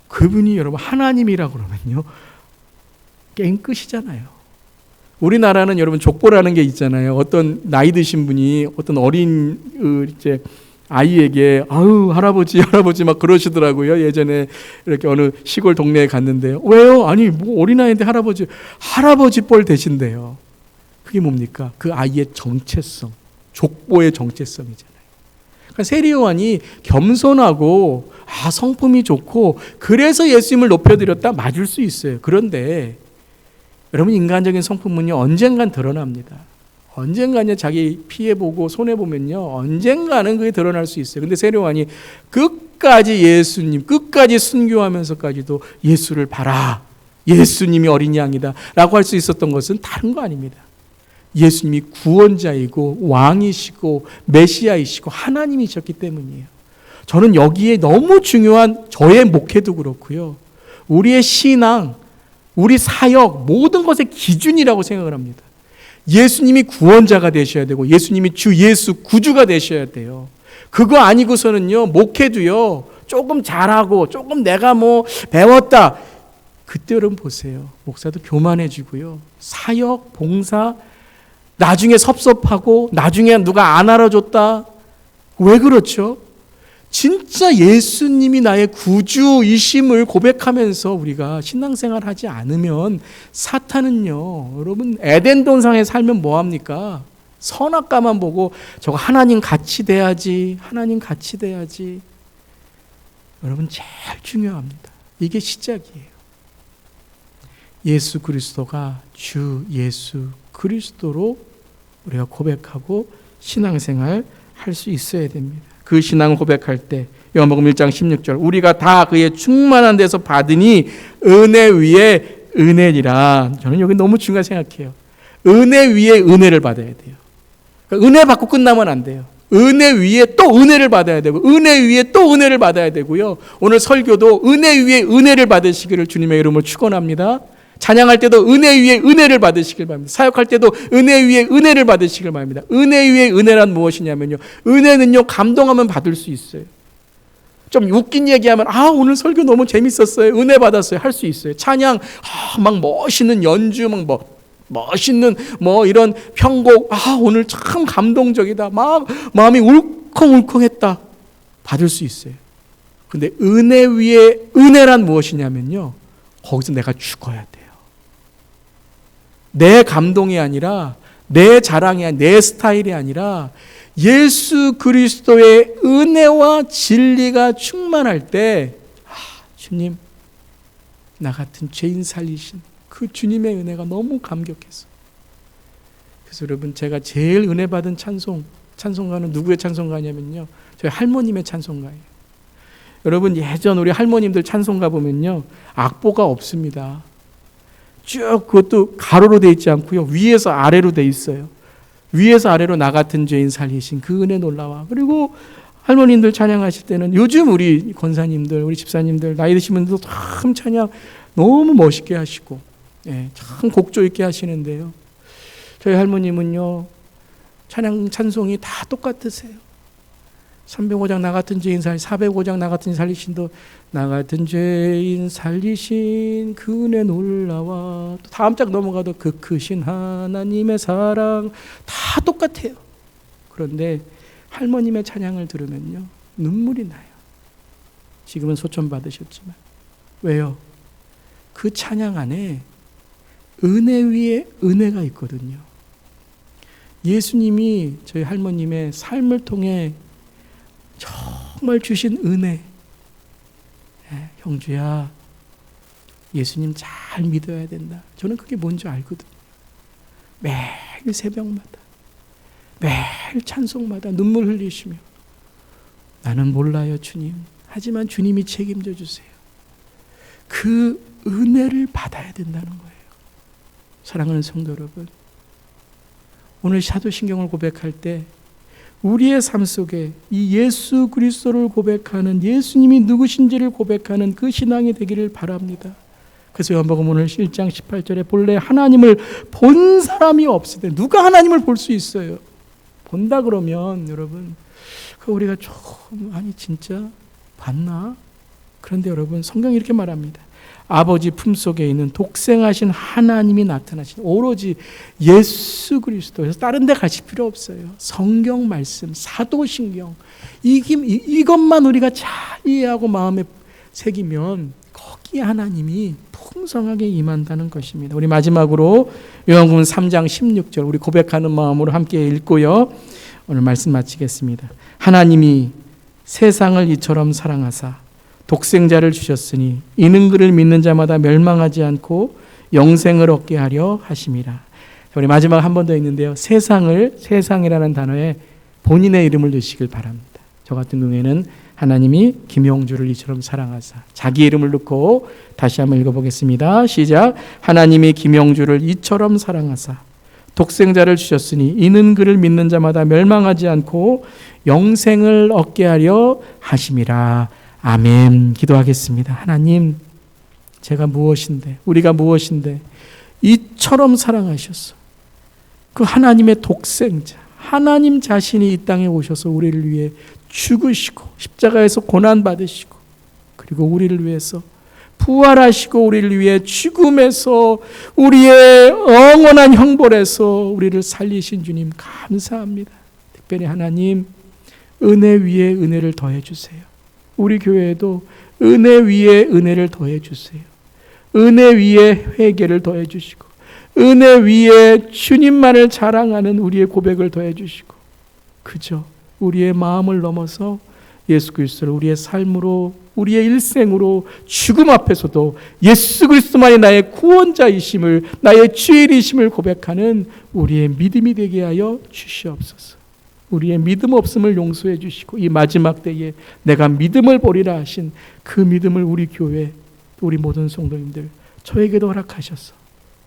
B: 그분이 여러분 하나님이라고 그러면요, 게임 끝이잖아요. 우리나라는 여러분 족보라는 게 있잖아요. 어떤 나이 드신 분이 어떤 어린 이제 아이에게 할아버지 막 그러시더라고요. 예전에 이렇게 어느 시골 동네에 갔는데요. 왜요? 아니 뭐 어린아이인데 할아버지 뻘 되신대요. 그게 뭡니까? 그 아이의 정체성, 족보의 정체성이잖아요. 그러니까 세례 요한이 겸손하고 성품이 좋고 그래서 예수님을 높여드렸다, 맞을 수 있어요. 그런데 여러분, 인간적인 성품은요, 언젠간 드러납니다. 언젠가는 자기 피해보고 손해보면요, 언젠가는 그게 드러날 수 있어요. 근데 세례 요한이 끝까지 예수님, 끝까지 순교하면서까지도 예수를 봐라, 예수님이 어린 양이다 라고 할 수 있었던 것은 다른 거 아닙니다. 예수님이 구원자이고 왕이시고 메시아이시고 하나님이셨기 때문이에요. 저는 여기에 너무 중요한 저의 목회도 그렇고요, 우리의 신앙, 우리 사역, 모든 것의 기준이라고 생각을 합니다. 예수님이 구원자가 되셔야 되고 예수님이 주 예수 구주가 되셔야 돼요. 그거 아니고서는요, 목회도요, 조금 잘하고 조금 내가 배웠다, 그때 여러분 보세요, 목사도 교만해지고요, 사역, 봉사 나중에 섭섭하고 나중에 누가 안 알아줬다. 왜 그렇죠? 진짜 예수님이 나의 구주이심을 고백하면서 우리가 신앙생활 하지 않으면 사탄은요, 여러분 에덴 동산에 살면 뭐합니까? 선악과만 보고 저거 하나님 같이 돼야지, 하나님 같이 돼야지. 여러분, 제일 중요합니다. 이게 시작이에요. 예수 그리스도가 주 예수 그리스도로 우리가 고백하고 신앙생활 할 수 있어야 됩니다. 그 신앙을 고백할 때 요한복음 1장 16절, 우리가 다 그의 충만한 데서 받으니 은혜 위에 은혜니라. 저는 여기 너무 중요하게 생각해요. 은혜 위에 은혜를 받아야 돼요. 그러니까 은혜 받고 끝나면 안 돼요. 은혜 위에 또 은혜를 받아야 되고 은혜 위에 또 은혜를 받아야 되고요. 오늘 설교도 은혜 위에 은혜를 받으시기를 주님의 이름으로 축원합니다. 찬양할 때도 은혜 위에 은혜를 받으시길 바랍니다. 사역할 때도 은혜 위에 은혜를 받으시길 바랍니다. 은혜 위에 은혜란 무엇이냐면요, 은혜는요 감동하면 받을 수 있어요. 좀 웃긴 얘기하면 오늘 설교 너무 재밌었어요, 은혜 받았어요 할 수 있어요. 찬양 막 멋있는 연주, 막 멋있는 이런 편곡, 오늘 참 감동적이다, 막 마음이 울컥울컥했다, 받을 수 있어요. 근데 은혜 위에 은혜란 무엇이냐면요, 거기서 내가 죽어야 돼요. 내 감동이 아니라, 내 자랑이 아니라, 내 스타일이 아니라 예수 그리스도의 은혜와 진리가 충만할 때 주님, 나 같은 죄인 살리신 그 주님의 은혜가 너무 감격했어. 그래서 여러분, 제가 제일 은혜 받은 찬송가는 누구의 찬송가냐면요, 저희 할머님의 찬송가예요. 여러분, 예전 우리 할머님들 찬송가 보면요, 악보가 없습니다. 쭉 그것도 가로로 돼 있지 않고요, 위에서 아래로 돼 있어요. 위에서 아래로 나 같은 죄인 살리신 그 은혜 놀라와. 그리고 할머님들 찬양하실 때는 요즘 우리 권사님들, 우리 집사님들, 나이 드신 분들도 참 찬양 너무 멋있게 하시고, 참 곡조 있게 하시는데요, 저희 할머님은요 찬송이 다 똑같으세요. 305장 나 같은 죄인 405장 나 같은 죄인 살리신도 나 같은 죄인 살리신 그 은혜 놀라와, 또 다음 장 넘어가도 그 크신 하나님의 사랑, 다 똑같아요. 그런데 할머님의 찬양을 들으면요 눈물이 나요. 지금은 소천 받으셨지만. 왜요? 그 찬양 안에 은혜 위에 은혜가 있거든요. 예수님이 저희 할머님의 삶을 통해 정말 주신 은혜. 형주야, 예수님 잘 믿어야 된다. 저는 그게 뭔지 알거든요. 매일 새벽마다, 매일 찬송마다 눈물 흘리시며, 나는 몰라요 주님, 하지만 주님이 책임져 주세요. 그 은혜를 받아야 된다는 거예요. 사랑하는 성도 여러분, 오늘 사도신경을 고백할 때 우리의 삶 속에 이 예수 그리스도를 고백하는, 예수님이 누구신지를 고백하는 그 신앙이 되기를 바랍니다. 그래서 요한복음 오늘 1장 18절에 본래 하나님을 본 사람이 없을 때, 누가 하나님을 볼 수 있어요? 본다 그러면 여러분, 우리가 조금 진짜 봤나? 그런데 여러분, 성경이 이렇게 말합니다. 아버지 품속에 있는 독생하신 하나님이 나타나신 오로지 예수 그리스도에서 다른 데 가실 필요 없어요. 성경 말씀, 사도신경, 이것만 우리가 잘 이해하고 마음에 새기면 거기에 하나님이 풍성하게 임한다는 것입니다. 우리 마지막으로 요한복음 3장 16절 우리 고백하는 마음으로 함께 읽고요, 오늘 말씀 마치겠습니다. 하나님이 세상을 이처럼 사랑하사 독생자를 주셨으니 이는 그를 믿는 자마다 멸망하지 않고 영생을 얻게 하려 하심이라. 우리 마지막 한 번 더 읽는데요, 세상이라는 단어에 본인의 이름을 넣으시길 바랍니다. 저 같은 경우에는 하나님이 김용주를 이처럼 사랑하사, 자기 이름을 넣고 다시 한번 읽어보겠습니다. 시작. 하나님이 김용주를 이처럼 사랑하사 독생자를 주셨으니 이는 그를 믿는 자마다 멸망하지 않고 영생을 얻게 하려 하심이라. 아멘. 기도하겠습니다. 하나님, 제가 무엇인데, 우리가 무엇인데 이처럼 사랑하셨어. 그 하나님의 독생자, 하나님 자신이 이 땅에 오셔서 우리를 위해 죽으시고 십자가에서 고난받으시고, 그리고 우리를 위해서 부활하시고 우리를 위해 죽음에서, 우리의 영원한 형벌에서 우리를 살리신 주님 감사합니다. 특별히 하나님, 은혜 위에 은혜를 더해 주세요. 우리 교회에도 은혜 위에 은혜를 더해 주세요. 은혜 위에 회개를 더해 주시고, 은혜 위에 주님만을 자랑하는 우리의 고백을 더해 주시고, 그저 우리의 마음을 넘어서 예수 그리스도를 우리의 삶으로, 우리의 일생으로 죽음 앞에서도 예수 그리스도만이 나의 구원자이심을, 나의 주일이심을 고백하는 우리의 믿음이 되게 하여 주시옵소서. 우리의 믿음 없음을 용서해 주시고, 이 마지막 때에 내가 믿음을 보리라 하신 그 믿음을 우리 교회, 우리 모든 성도님들 저에게도 허락하셔서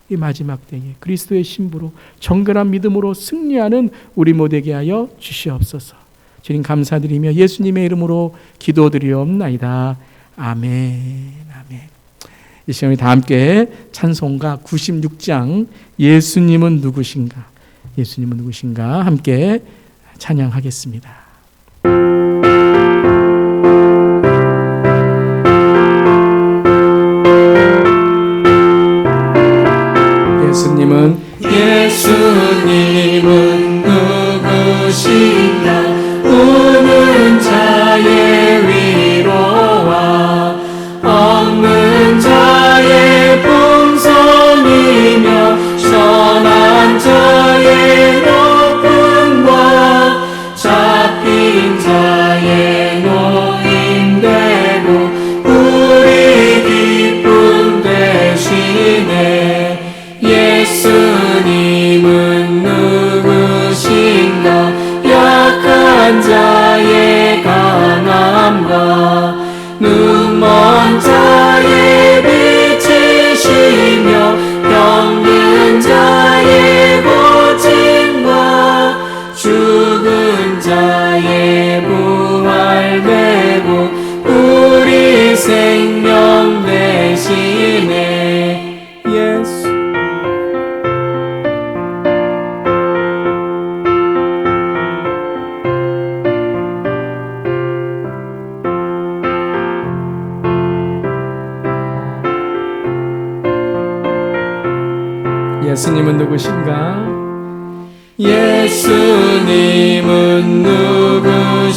B: 이 마지막 때에 그리스도의 신부로 정결한 믿음으로 승리하는 우리 모두에게 하여 주시옵소서. 주님 감사드리며 예수님의 이름으로 기도드리옵나이다. 아멘. 아멘. 이 시간 우리 다 함께 찬송가 96장 예수님은 누구신가? 예수님은 누구신가? 함께 찬양하겠습니다. 예수님은 누구신가? 우는 자의 위로와 없는 자의 풍성이며 선한 자의 높음과 잡힌 자의 노임되고 우리 기쁨 되시네. 예수님은 누구신가? 약한 자의 강함과 눈먼 자의 빛이시며 병든 자의 고침과 죽은 자의 부활되고 우리 생명 되시네. 예수 예수님은 누구신가? 예수님은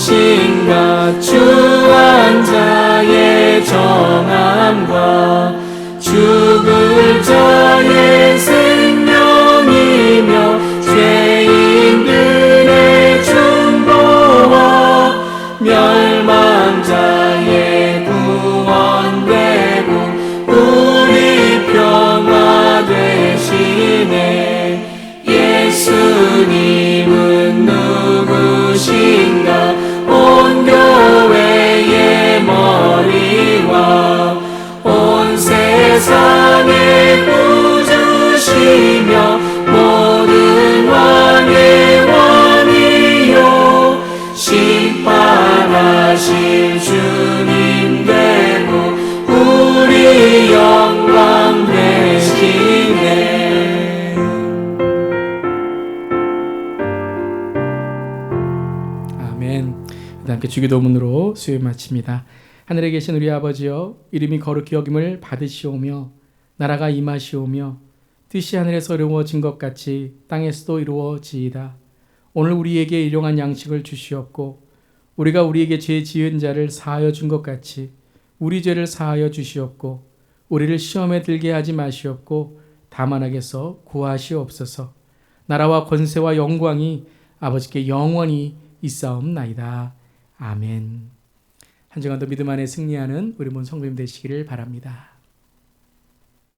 B: 누구신가? 주한 자의 정함과 죽을 자의 생명이며 죄인들의 중보와 멸망 자의 구원되고 우리 평화 되시네. 예수님은 누구신가? 온 교회의 머리와 온 세상의 구주시며 모든 왕의 왕이요 심판하실 주님 되고 우리 영광 되시네. 아멘. 함께 주기도문으로 수요 마칩니다. 하늘에 계신 우리 아버지여, 이름이 거룩히 여김을 받으시오며 나라가 임하시오며 뜻이 하늘에서 이루어진 것 같이 땅에서도 이루어지이다. 오늘 우리에게 일용할 양식을 주시옵고 우리가 우리에게 죄 지은 자를 사하여 준 것 같이 우리 죄를 사하여 주시옵고 우리를 시험에 들게 하지 마시옵고 다만 악에서 구하시옵소서. 나라와 권세와 영광이 아버지께 영원히 있사옵나이다. 아멘. 한 주간도 믿음 안에 승리하는 우리 모든 성도님 되시기를 바랍니다.